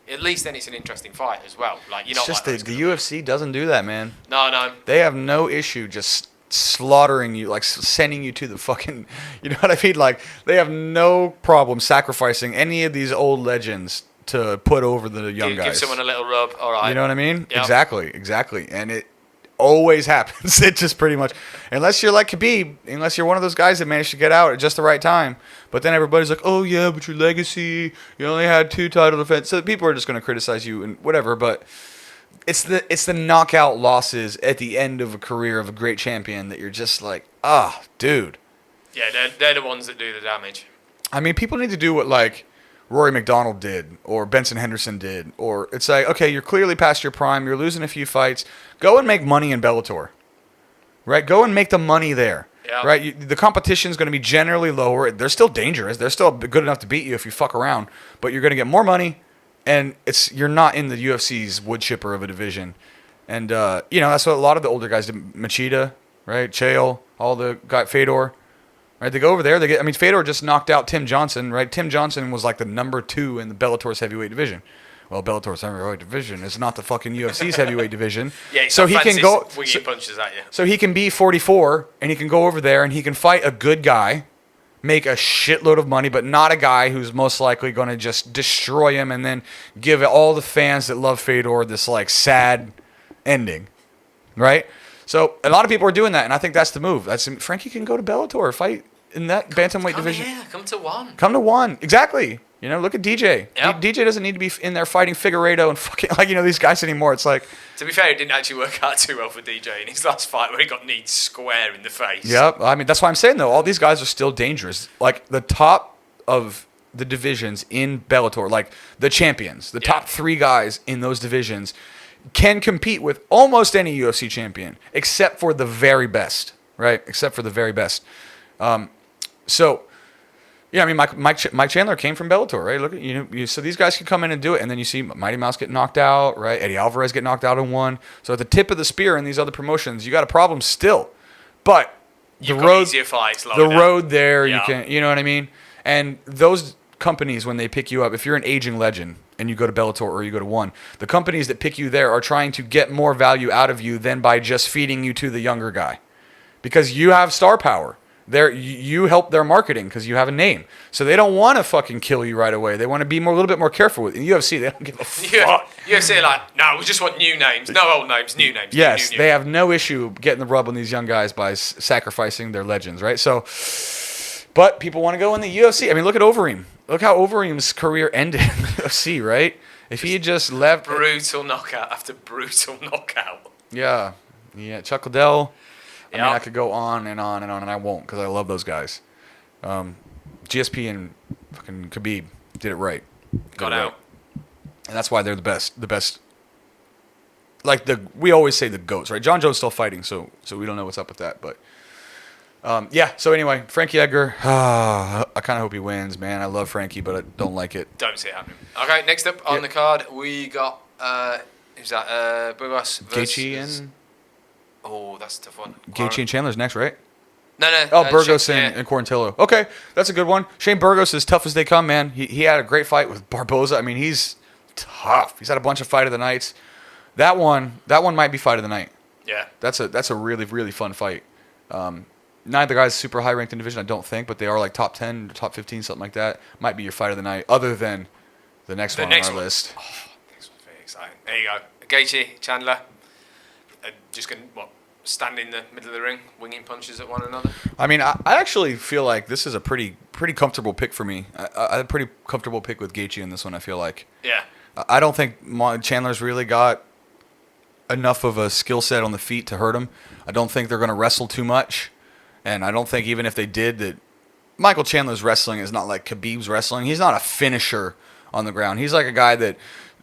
B: at least then it's an interesting fight as well. Like you're
A: It's
B: not
A: just
B: like,
A: the UFC doesn't do that, man.
B: No.
A: They have no issue just slaughtering you, like sending you to the fucking, you know what I mean? Like they have no problem sacrificing any of these old legends to put over the young guys.
B: Give someone a little rub, all right.
A: You know what I mean?
B: Yep.
A: Exactly. And it always happens. It just pretty much, unless you're like Khabib, unless you're one of those guys that managed to get out at just the right time. But then everybody's like, oh yeah, but your legacy, you only had 2 title defenses. So people are just going to criticize you and whatever. But it's the knockout losses at the end of a career of a great champion that you're just like, dude.
B: Yeah, they're the ones that do the damage.
A: I mean, people need to do what like Rory McDonald did or Benson Henderson did. Or it's like, okay, you're clearly past your prime. You're losing a few fights. Go and make money in Bellator. Right? Go and make the money there.
B: Yeah.
A: Right? The competition is going to be generally lower. They're still dangerous. They're still good enough to beat you if you fuck around. But you're going to get more money. And you're not in the UFC's wood chipper of a division. And, that's what a lot of the older guys did. Machida, right? Chael, all the guy, Fedor. Right? They go over there. Fedor just knocked out Tim Johnson, right? Tim Johnson was like the number 2 in the Bellator's heavyweight division. Well, Bellator's heavyweight division is not the fucking UFC's heavyweight division.
B: Yeah,
A: so he can go
B: winging punches at you.
A: So he can be 44 and he can go over there and he can fight a good guy, make a shitload of money, but not a guy who's most likely going to just destroy him and then give all the fans that love Fedor this like sad ending, right? So a lot of people are doing that, and I think that's the move. Frankie can go to Bellator, fight in that bantamweight division.
B: Yeah, come to one.
A: Come to one, exactly. Look at DJ.
B: Yep.
A: DJ doesn't need to be in there fighting Figueiredo and fucking these guys anymore. It's like,
B: to be fair, it didn't actually work out too well for DJ in his last fight where he got kneed square in the face.
A: Yep. That's why I'm saying though, all these guys are still dangerous. Like the top of the divisions in Bellator, like the champions, the top 3 guys in those divisions can compete with almost any UFC champion, except for the very best, right? Except for the very best. Mike Chandler came from Bellator, right? Look at so these guys can come in and do it, and then you see Mighty Mouse get knocked out, right? Eddie Alvarez get knocked out in one. So at the tip of the spear in these other promotions, you got a problem still, but
B: You've got easier fights.
A: Road there, you can, you know what I mean? And those companies, when they pick you up, if you're an aging legend and you go to Bellator or you go to one, the companies that pick you there are trying to get more value out of you than by just feeding you to the younger guy, because you have star power. You help their marketing because you have a name. So they don't want to fucking kill you right away. They want to be a little bit more careful with it. In UFC, they don't give a fuck.
B: UFC are like, no, we just want new names. No old names, new names.
A: Yes,
B: new.
A: They have no issue getting the rub on these young guys by sacrificing their legends, right? So, but people want to go in the UFC. I mean, look at Overeem. Look how Overeem's career ended in the UFC, right? If he had just left...
B: Brutal knockout after brutal knockout.
A: Yeah. Chuck Liddell... I mean, I could go on and on and on, and I won't because I love those guys. GSP and fucking Khabib did it right.
B: Got out.
A: And that's why they're the best. The best. Like we always say the GOATs, right? John Jones still fighting, so we don't know what's up with that. But so anyway, Frankie Edgar. I kind of hope he wins, man. I love Frankie, but I don't like it.
B: Don't see it happening. Okay, next up on the card, we got who's that? Burgos versus
A: Gaethje and...
B: Oh, that's a tough one.
A: Gaethje and Chandler's next, right?
B: No.
A: Oh, Burgos and Quarantillo. Okay, that's a good one. Shane Burgos is tough as they come, man. He had a great fight with Barboza. I mean, he's tough. He's had a bunch of fight of the nights. That one might be fight of the night.
B: Yeah.
A: That's a really, really fun fight. Neither guy's super high ranked in division, I don't think, but they are like top 10, top 15, something like that. Might be your fight of the night, other than the next one on our list.
B: Oh, next one's very exciting. There you go. Gaethje, Chandler. Just going to, stand in the middle of the ring, winging punches at one another? I
A: mean, I actually feel like this is a pretty comfortable pick for me. I had a pretty comfortable pick with Gaethje in this one, I feel like.
B: Yeah.
A: I don't think Chandler's really got enough of a skill set on the feet to hurt him. I don't think they're going to wrestle too much. And I don't think even if they did that, Michael Chandler's wrestling is not like Khabib's wrestling. He's not a finisher on the ground. He's like a guy that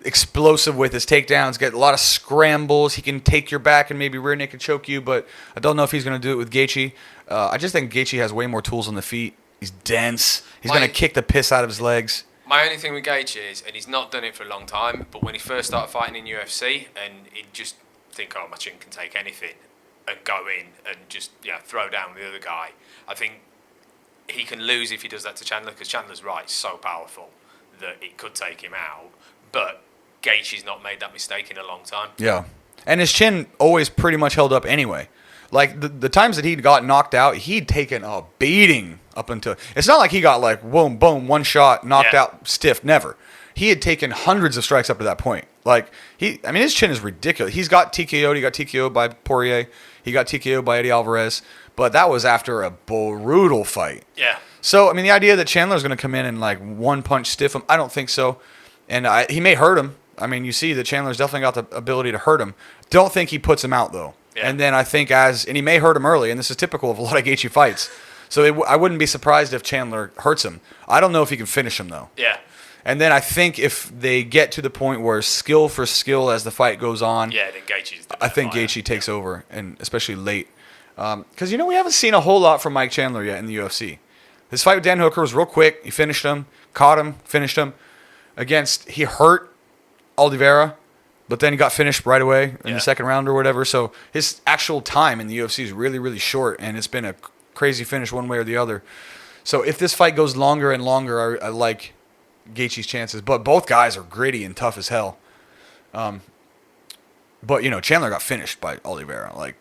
A: explosive with his takedowns, get a lot of scrambles. He can take your back and maybe rear naked choke you, but I don't know if he's going to do it with Gaethje. I just think Gaethje has way more tools on the feet. He's dense. He's going to kick the piss out of his legs.
B: My only thing with Gaethje is, and he's not done it for a long time, but when he first started fighting in UFC, and he'd just think, oh, my chin can take anything, and go in and just throw down the other guy. I think he can lose if he does that to Chandler, because Chandler's right, so powerful that it could take him out. But Gaethje's not made that mistake in a long time.
A: Yeah. And his chin always pretty much held up anyway. Like, the times that he got knocked out, he'd taken a beating up until... It's not like he got, like, boom, boom, one shot, knocked out, stiff. Never. He had taken hundreds of strikes up to that point. Like, his chin is ridiculous. He's got TKO'd. He got TKO'd by Poirier. He got TKO'd by Eddie Alvarez. But that was after a brutal fight.
B: Yeah.
A: So, the idea that Chandler's going to come in and, like, one-punch stiff him, I don't think so. And he may hurt him. You see that Chandler's definitely got the ability to hurt him. Don't think he puts him out, though. Yeah. And then I think and he may hurt him early, and this is typical of a lot of Gaethje fights. So I wouldn't be surprised if Chandler hurts him. I don't know if he can finish him, though.
B: Yeah.
A: And then I think if they get to the point where skill for skill as the fight goes on,
B: then Gaethje's the
A: I think Gaethje takes over, and especially late. Because, we haven't seen a whole lot from Mike Chandler yet in the UFC. His fight with Dan Hooker was real quick. He finished him, caught him, finished him. He hurt Oliveira, but then he got finished right away in the second round or whatever. So his actual time in the UFC is really, really short, and it's been a crazy finish one way or the other. So if this fight goes longer and longer, I like Gaethje's chances. But both guys are gritty and tough as hell. But, Chandler got finished by Oliveira.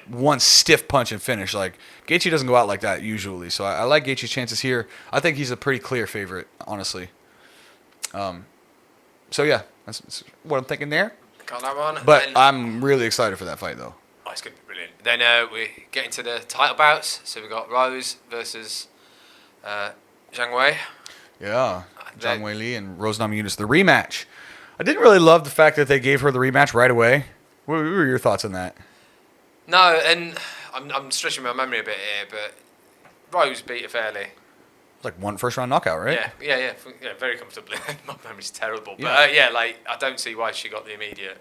A: One stiff punch and finish. Gaethje doesn't go out like that usually. So I like Gaethje's chances here. I think he's a pretty clear favorite, honestly. So, yeah, that's what I'm thinking there.
B: Got that one.
A: But I'm really excited for that fight, though.
B: Oh, it's going to be brilliant. Then we get into the title bouts. So we've got Rose versus Zhang Wei.
A: Yeah, Zhang Wei Li and Rose Namajunas, the rematch. I didn't really love the fact that they gave her the rematch right away. What were your thoughts on that?
B: No, and I'm stretching my memory a bit here, but Rose beat her fairly.
A: Like one first round knockout, right?
B: Yeah, very comfortably. My memory's terrible, but I don't see why she got the immediate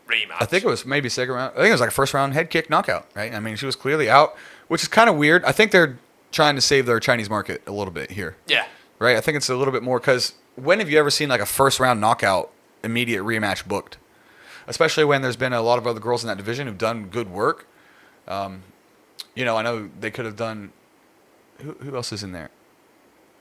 B: rematch.
A: I think it was maybe second round. I think it was like a first round head kick knockout, right? She was clearly out, which is kind of weird. I think they're trying to save their Chinese market a little bit here.
B: Yeah.
A: Right? I think it's a little bit more because when have you ever seen like a first round knockout immediate rematch booked? Especially when there's been a lot of other girls in that division who've done good work. I know they could have done. Who else is in there?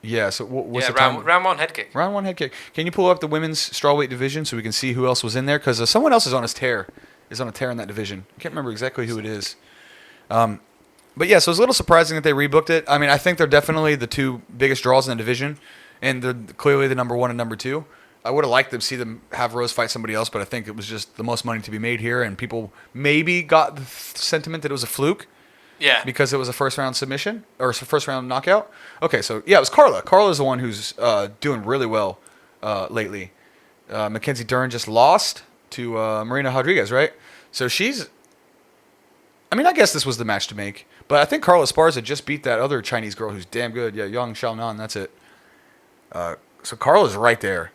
A: Yeah. So what's the
B: round one head kick.
A: Round one head kick. Can you pull up the women's strawweight division so we can see who else was in there? Because someone else is on a tear in that division. I can't remember exactly who it is. But yeah, so it's a little surprising that they rebooked it. I think they're definitely the two biggest draws in the division, and they're clearly the number one and number two. I would have liked to see them have Rose fight somebody else, but I think it was just the most money to be made here, and people maybe got the sentiment that it was a fluke.
B: Yeah.
A: Because it was a first-round submission, or first-round knockout. Okay, so, yeah, it was Carla. Carla's the one who's doing really well lately. Mackenzie Dern just lost to Marina Rodriguez, right? So she's... I guess this was the match to make. But I think Carla Esparza just beat that other Chinese girl who's damn good. Yeah, Yang Xiaonan, that's it. So Carla's right there.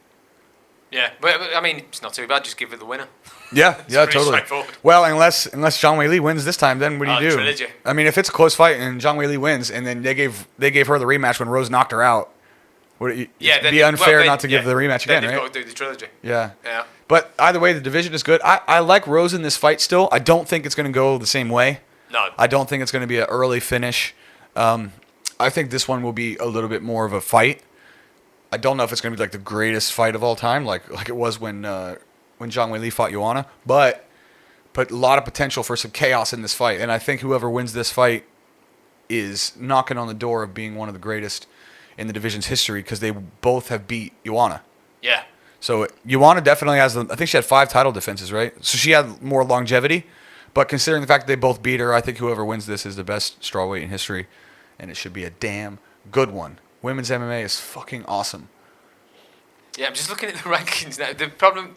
B: Yeah, but it's not too bad. Just give her the winner.
A: Yeah, totally.
B: Straightforward.
A: Well, unless Zhang Wei Li wins this time, then what do you do?
B: Trilogy.
A: If it's a close fight and Zhang Wei Li wins, and then they gave her the rematch when Rose knocked her out, it'd be unfair not to give the rematch again, right?
B: They've got to do the trilogy.
A: Yeah.
B: Yeah.
A: But either way, the division is good. I like Rose in this fight still. I don't think it's going to go the same way.
B: No.
A: I don't think it's going to be an early finish. I think this one will be a little bit more of a fight. I don't know if it's going to be like the greatest fight of all time, like it was when Zhang Wei Li fought Joanna, but a lot of potential for some chaos in this fight. And I think whoever wins this fight is knocking on the door of being one of the greatest in the division's history because they both have beat Joanna.
B: Yeah.
A: So Joanna definitely has I think she had 5 title defenses, right? So she had more longevity. But considering the fact that they both beat her, I think whoever wins this is the best strawweight in history, and it should be a damn good one. Women's MMA is fucking awesome.
B: Yeah, I'm just looking at the rankings now. The problem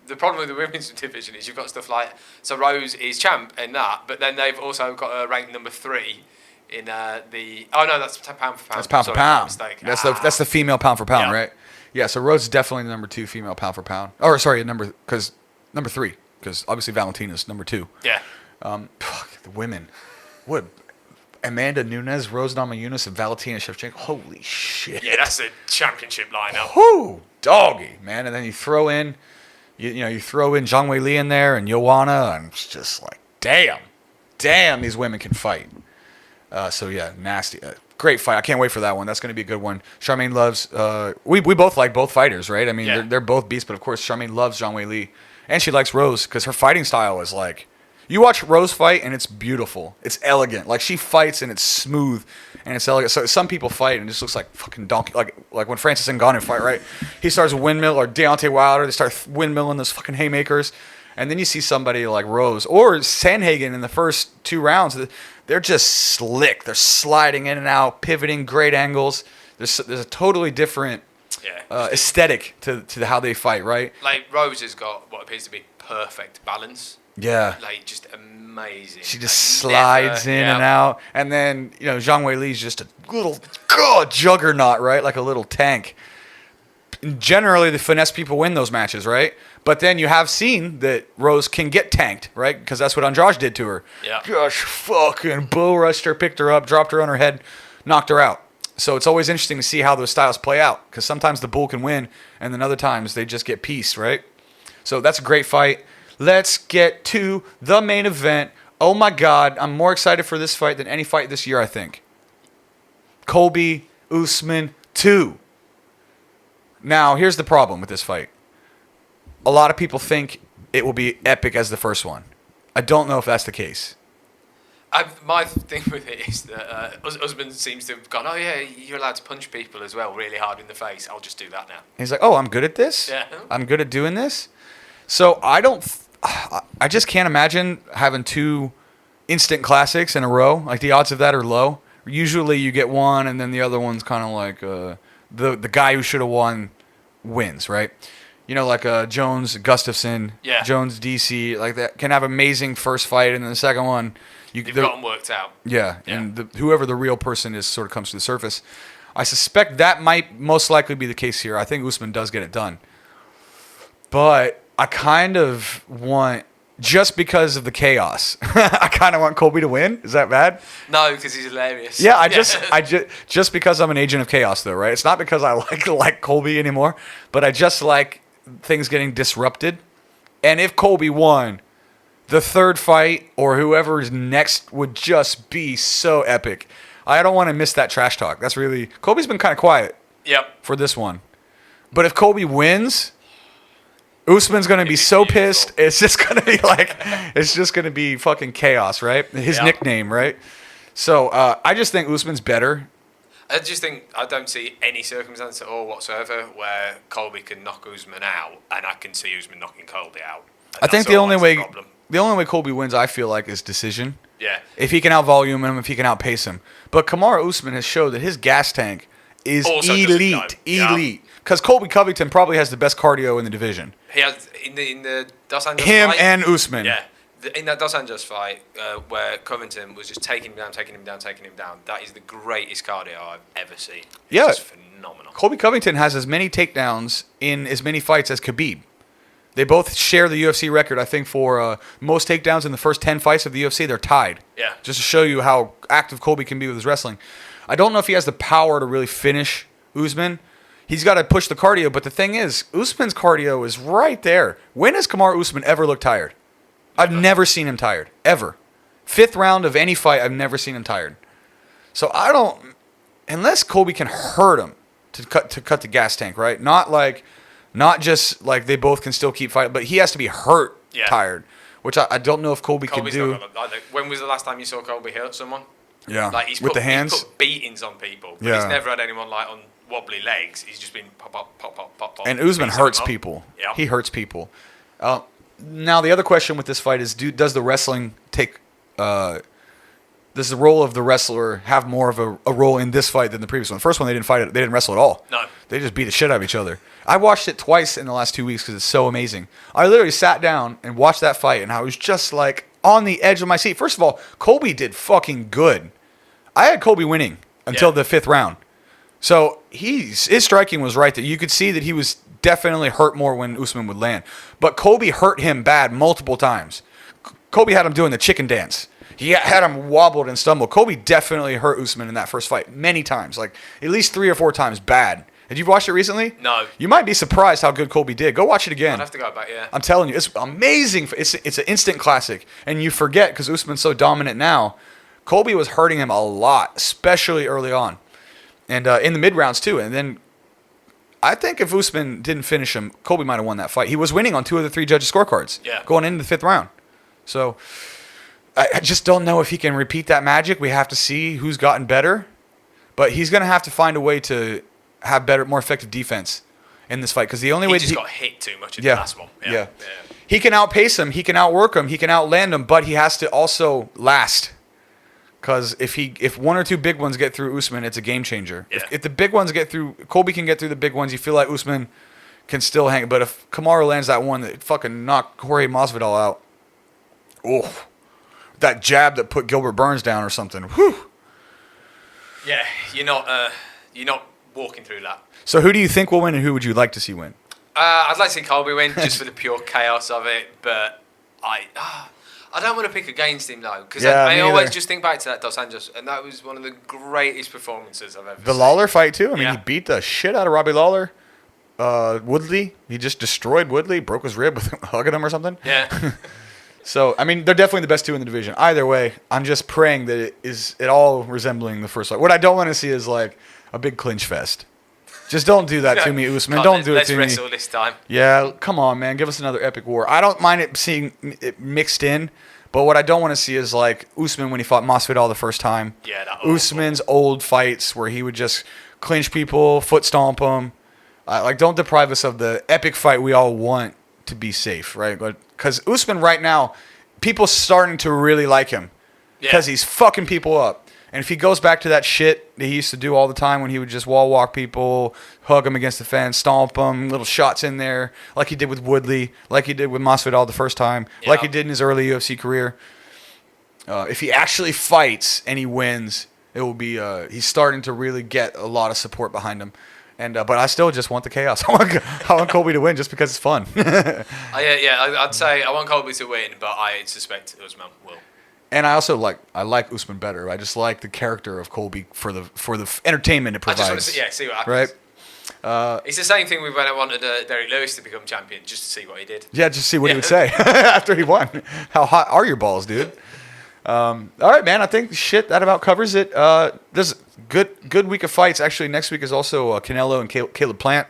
B: with the women's division is you've got stuff like Rose is champ in that, but then they've also got her ranked number 3 in the. Oh no, that's pound for pound.
A: That's pound for pound.
B: Mistake.
A: That's the female pound for pound, right? Yeah. So Rose is definitely the number 2 female pound for pound. Or sorry, number 3 because obviously Valentina's number 2.
B: Yeah.
A: The women, what? Amanda Nunes, Rose Namajunas, and Valentina Shevchenko. Holy shit.
B: Yeah, that's a championship lineup.
A: Whoo, doggy, man. And then you throw in, you throw in Zhang Wei Li in there and Joanna, and it's just like, damn, these women can fight. So yeah, nasty. great fight. I can't wait for that one. That's going to be a good one. Charmaine loves. We both like both fighters, right? I mean, they're both beasts, but of course, Charmaine loves Zhang Weili, and she likes Rose because her fighting style is like. You watch Rose fight, and it's beautiful. It's elegant. Like, she fights, and it's smooth, and it's elegant. So some people fight, and it just looks like fucking donkey. Like when Francis Ngannou fight, right? He starts a windmill, or Deontay Wilder, they start windmilling those fucking haymakers. And then you see somebody like Rose or Sandhagen in the first 2 rounds. They're just slick. They're sliding in and out, pivoting, great angles. There's a totally different aesthetic to how they fight, right?
B: Like, Rose has got what appears to be perfect balance.
A: Yeah.
B: Like, just amazing.
A: She just slides in and out. And then, Zhang Weili's just a little juggernaut, right? Like a little tank. Generally, the finesse people win those matches, right? But then you have seen that Rose can get tanked, right? Because that's what Andrade did to her.
B: Yeah.
A: Gosh, fucking bull rushed her, picked her up, dropped her on her head, knocked her out. So it's always interesting to see how those styles play out. Because sometimes the bull can win, and then other times they just get pieced, right? So that's a great fight. Let's get to the main event. Oh, my God. I'm more excited for this fight than any fight this year, I think. Colby Usman 2. Now, here's the problem with this fight. A lot of people think it will be epic as the first one. I don't know if that's the case.
B: My thing with it is that Usman seems to have gone, oh, yeah, you're allowed to punch people as well really hard in the face. I'll just do that now.
A: He's like, oh, I'm good at this?
B: Yeah.
A: I'm good at doing this? So I just can't imagine having 2 instant classics in a row. Like, the odds of that are low. Usually you get one, and then the other one's kind of like the guy who should have won wins, right? Like Jones, Gustafsson, Jones, DC, like that can have amazing first fight, and then the second one,
B: you've got them worked out.
A: Yeah, and whoever the real person is sort of comes to the surface. I suspect that might most likely be the case here. I think Usman does get it done. But I kind of want, just because of the chaos, I kind of want Colby to win. Is that bad?
B: No, because he's hilarious.
A: Yeah, just because I'm an agent of chaos, though, right? It's not because I like Colby anymore, but I just like things getting disrupted. And if Colby won, the third fight or whoever's next would just be so epic. I don't want to miss that trash talk. That's really, Colby's been kind of quiet. For this one. But if Colby wins, Usman's going to be so pissed. It's just going to be it's just going to be fucking chaos, right? His nickname, right? So I just think Usman's better.
B: I just think I don't see any circumstance at all whatsoever where Colby can knock Usman out, and I can see Usman knocking Colby out.
A: I think the only way Colby wins, I feel like, is decision.
B: Yeah.
A: If he can outvolume him, if he can outpace him. But Kamaru Usman has showed that his gas tank is also elite. Because Colby Covington probably has the best cardio in the division.
B: He has in the Dos Anjos
A: fight.
B: Him
A: and Usman.
B: Yeah. In that Dos Anjos fight, where Covington was just taking him down, that is the greatest cardio I've ever seen. It's just phenomenal.
A: Colby Covington has as many takedowns in as many fights as Khabib. They both share the UFC record, I think, for most takedowns in the first 10 fights of the UFC. They're tied.
B: Yeah.
A: Just to show you how active Colby can be with his wrestling. I don't know if he has the power to really finish Usman. He's got to push the cardio, but the thing is, Usman's cardio is right there. When has Kamaru Usman ever looked tired? I've never seen him tired, ever. 5th round of any fight, I've never seen him tired. So I don't, unless Colby can hurt him to cut the gas tank, right? Not just like they both can still keep fighting, but he has to be hurt tired, which I don't know if Colby's can do.
B: When was the last time you saw Colby hurt someone?
A: Yeah,
B: with
A: the hands.
B: He's put beatings on people, but he's never had anyone on wobbly legs. He's just been pop, pop, pop, pop, pop, pop.
A: And Usman hurts people. Yeah. He hurts people. Now, the other question with this fight is, does the wrestling take... does the role of the wrestler have more of a role in this fight than the previous one? The first one, they didn't fight it. They didn't wrestle at all.
B: No.
A: They just beat the shit out of each other. I watched it twice in the last 2 weeks because it's so amazing. I literally sat down and watched that fight, and I was just on the edge of my seat. First of all, Colby did fucking good. I had Colby winning until the 5th round. So his striking was right there. You could see that he was definitely hurt more when Usman would land. But Colby hurt him bad multiple times. Colby had him doing the chicken dance. He had him wobbled and stumbled. Colby definitely hurt Usman in that first fight many times, at least 3 or 4 times bad. Had you watched it recently?
B: No.
A: You might be surprised how good Colby did. Go watch it again.
B: I'd have to go back, yeah.
A: I'm telling you, it's amazing. It's an instant classic. And you forget, because Usman's so dominant now, Colby was hurting him a lot, especially early on, and in the mid rounds too. And then I think if Usman didn't finish him, Colby might have won that fight. He was winning on 2 of the 3 judges' scorecards going into the 5th round. So I just don't know if he can repeat that magic. We have to see who's gotten better, but he's going to have to find a way to have better, more effective defense in this fight because the only way
B: he just got hit too much in the last one.
A: Yeah. He can outpace him, he can outwork him, he can outland him, but he has to also last. Because if 1 or 2 big ones get through Usman, it's a game changer.
B: Yeah.
A: If the big ones get through, Colby can get through the big ones. You feel like Usman can still hang. But if Kamaru lands that one that fucking knocked Jorge Masvidal out, oh, that jab that put Gilbert Burns down or something. Whew.
B: Yeah, you're not walking through that.
A: So who do you think will win, and who would you like to see win?
B: I'd like to see Colby win just for the pure chaos of it, but I don't want to pick against him though, because I always just think back to that Dos Anjos, and that was one of the greatest performances I've ever seen.
A: The Lawler fight too. I mean, he beat the shit out of Robbie Lawler. Woodley, he just destroyed Woodley, broke his rib with hugging him or something.
B: Yeah.
A: So I mean, they're definitely the best 2 in the division. Either way, I'm just praying that it is at all resembling the first fight. What I don't want to see is like a big clinch fest. Just don't do that to me, Usman. Don't do it to me.
B: Let's wrestle this time.
A: Yeah, come on, man. Give us another epic war. I don't mind seeing it mixed in, but what I don't want to see is like Usman when he fought Masvidal the first time.
B: Yeah, that
A: Usman's old fights where he would just clinch people, foot stomp them. Don't deprive us of the epic fight we all want to be safe, right? Because Usman right now, people starting to really like him because he's fucking people up. And if he goes back to that shit that he used to do all the time when he would just wall walk people, hug them against the fence, stomp them, little shots in there, like he did with Woodley, like he did with Masvidal the first time, like he did in his early UFC career. If he actually fights and he wins, it will be he's starting to really get a lot of support behind him. And but I still just want the chaos. I want Colby to win just because it's fun.
B: I'd say I want Colby to win, but I suspect Usman will.
A: And I also like Usman better. I just like the character of Colby for the entertainment it provides.
B: I just want to see what happens.
A: Right.
B: It's the same thing with when I wanted Derek Lewis to become champion, just to see what he did.
A: Yeah, just see what he would say after he won. How hot are your balls, dude? All right, man. I think that about covers it. There's good week of fights. Actually, next week is also Canelo and Caleb Plant,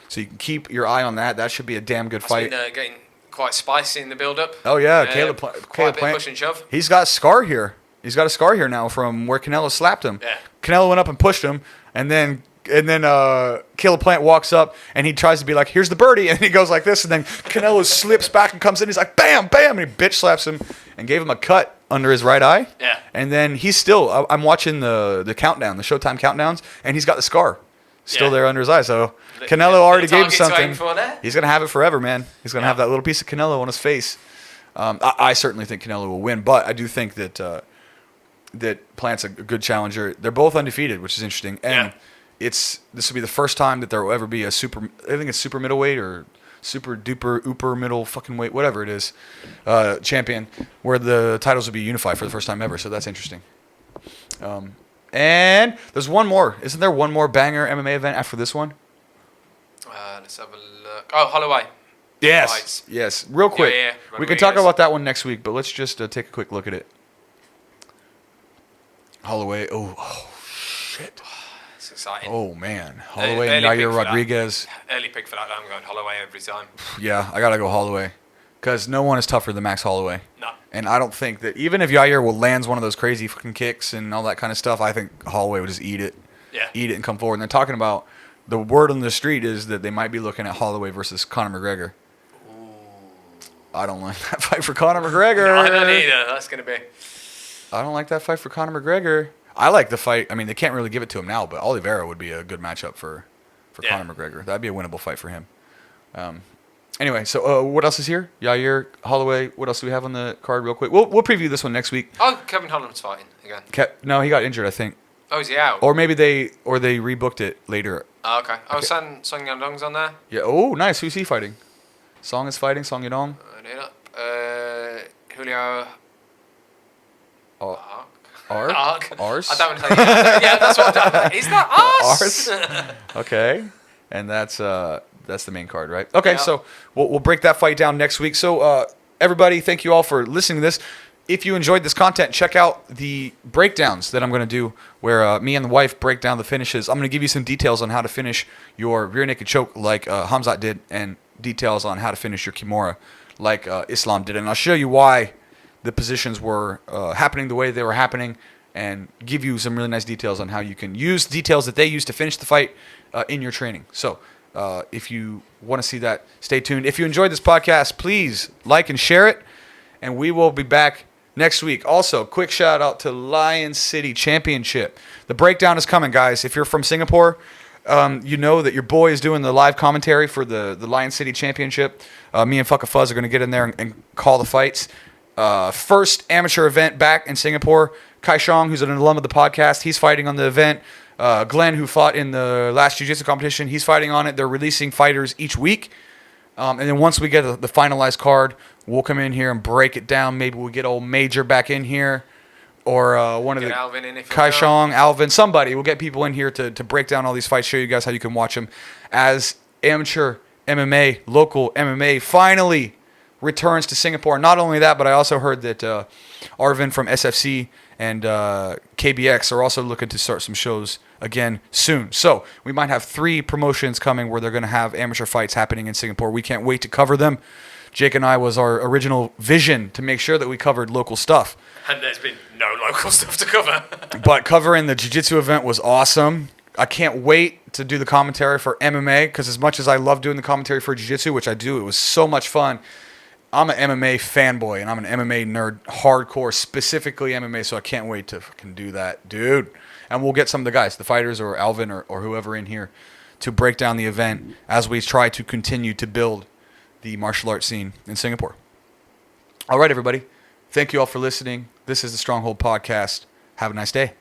A: so you can keep your eye on that. That should be a damn good fight.
B: Been, getting quite spicy in the build-up.
A: Oh yeah, Caleb Plant.
B: Push and shove.
A: He's got a scar here. He's got a scar here now from where Canelo slapped him.
B: Yeah.
A: Canelo went up and pushed him, and then Caleb Plant walks up and he tries to be like, "Here's the birdie," and he goes like this, and then Canelo slips back and comes in. He's like, "Bam, bam," and he bitch slaps him and gave him a cut under his right eye.
B: Yeah.
A: And then he's still. I'm watching the countdown, the Showtime countdowns, and he's got the scar still there under his eye. So Canelo already gave him something. He's gonna have it forever, man. He's gonna have that little piece of Canelo on his face. I certainly think Canelo will win, but I do think that Plant's a good challenger. They're both undefeated, which is interesting, and this will be the first time that there will ever be a super. I think it's super middleweight or super duper ooper middle fucking weight, whatever it is, champion, where the titles will be unified for the first time ever. So that's interesting. And there's one more. Isn't there one more banger MMA event after this one?
B: Let's have a look. Oh, Holloway.
A: Yes.
B: Fights.
A: Yes. Real quick.
B: Yeah.
A: We can talk about that one next week, but let's just take a quick look at it. Holloway. Oh shit.
B: It's exciting.
A: Oh, man. Holloway and Yair Rodriguez.
B: Early pick for that. I'm going Holloway every time.
A: Yeah, I got to go Holloway. Because no one is tougher than Max Holloway.
B: No.
A: And I don't think that, even if Yair will lands one of those crazy fucking kicks and all that kind of stuff, I think Holloway would just eat it.
B: Yeah.
A: Eat it and come forward. And they're talking about, the word on the street is that they might be looking at Holloway versus Conor McGregor. Ooh. I don't like that fight for Conor McGregor.
B: No, I don't either. That's going to be...
A: I don't like that fight for Conor McGregor. I like the fight. I mean, they can't really give it to him now, but Oliveira would be a good matchup for Conor McGregor. That'd be a winnable fight for him. Anyway, so what else is here? Yair, Holloway. What else do we have on the card real quick? We'll preview this one next week.
B: Oh, Kevin Holland's fighting again.
A: No, he got injured, I think.
B: Oh, is he out?
A: Or maybe they rebooked it later.
B: Oh, okay. Oh, Song Yadong's on there?
A: Yeah. Oh, nice. Who's he fighting? Song is fighting. Song Yadong.
B: Julio.
A: Ark? Ars?
B: I don't want to tell you. Yeah, that's what I'm doing. Is that Ars?
A: Okay. And that's the main card, right? Okay, so we'll break that fight down next week. So everybody, thank you all for listening to this. if you enjoyed this content, check out the breakdowns that I'm going to do where me and the wife break down the finishes. I'm going to give you some details on how to finish your rear naked choke like Khamzat did, and details on how to finish your Kimura like Islam did. And I'll show you why the positions were happening the way they were happening, and give you some really nice details on how you can use details that they use to finish the fight in your training. So if you want to see that, stay tuned. If you enjoyed this podcast, please like and share it, and we will be back next week. Also, quick shout out to Lion City Championship. The breakdown is coming, guys. If you're from Singapore, you know that your boy is doing the live commentary for the Lion City Championship. Me and Fucka Fuzz are going to get in there and call the fights. First amateur event back in Singapore. Kai Shong, who's an alum of the podcast, he's fighting on the event. Glenn, who fought in the last jiu-jitsu competition, he's fighting on it. They're releasing fighters each week. And then once we get the finalized card, we'll come in here and break it down. Maybe we'll get old Major back in here, or one of the
B: Alvin in if
A: Kai Shong, Alvin, somebody. We'll get people in here to break down all these fights, show you guys how you can watch them. As amateur MMA, local MMA finally returns to Singapore. Not only that, but I also heard that Arvin from SFC and KBX are also looking to start some shows again soon. So we might have 3 promotions coming where they're going to have amateur fights happening in Singapore. We can't wait to cover them. Jake and I was our original vision to make sure that we covered local stuff.
B: And there's been no local stuff to cover.
A: But covering the jiu-jitsu event was awesome. I can't wait to do the commentary for MMA, because as much as I love doing the commentary for jiu-jitsu, which I do, it was so much fun. I'm an MMA fanboy, and I'm an MMA nerd, hardcore, specifically MMA, so I can't wait to fucking do that, dude. And we'll get some of the guys, the fighters or Alvin or whoever in here, to break down the event as we try to continue to build the martial arts scene in Singapore. All right, everybody. Thank you all for listening. This is the Stronghold Podcast. Have a nice day.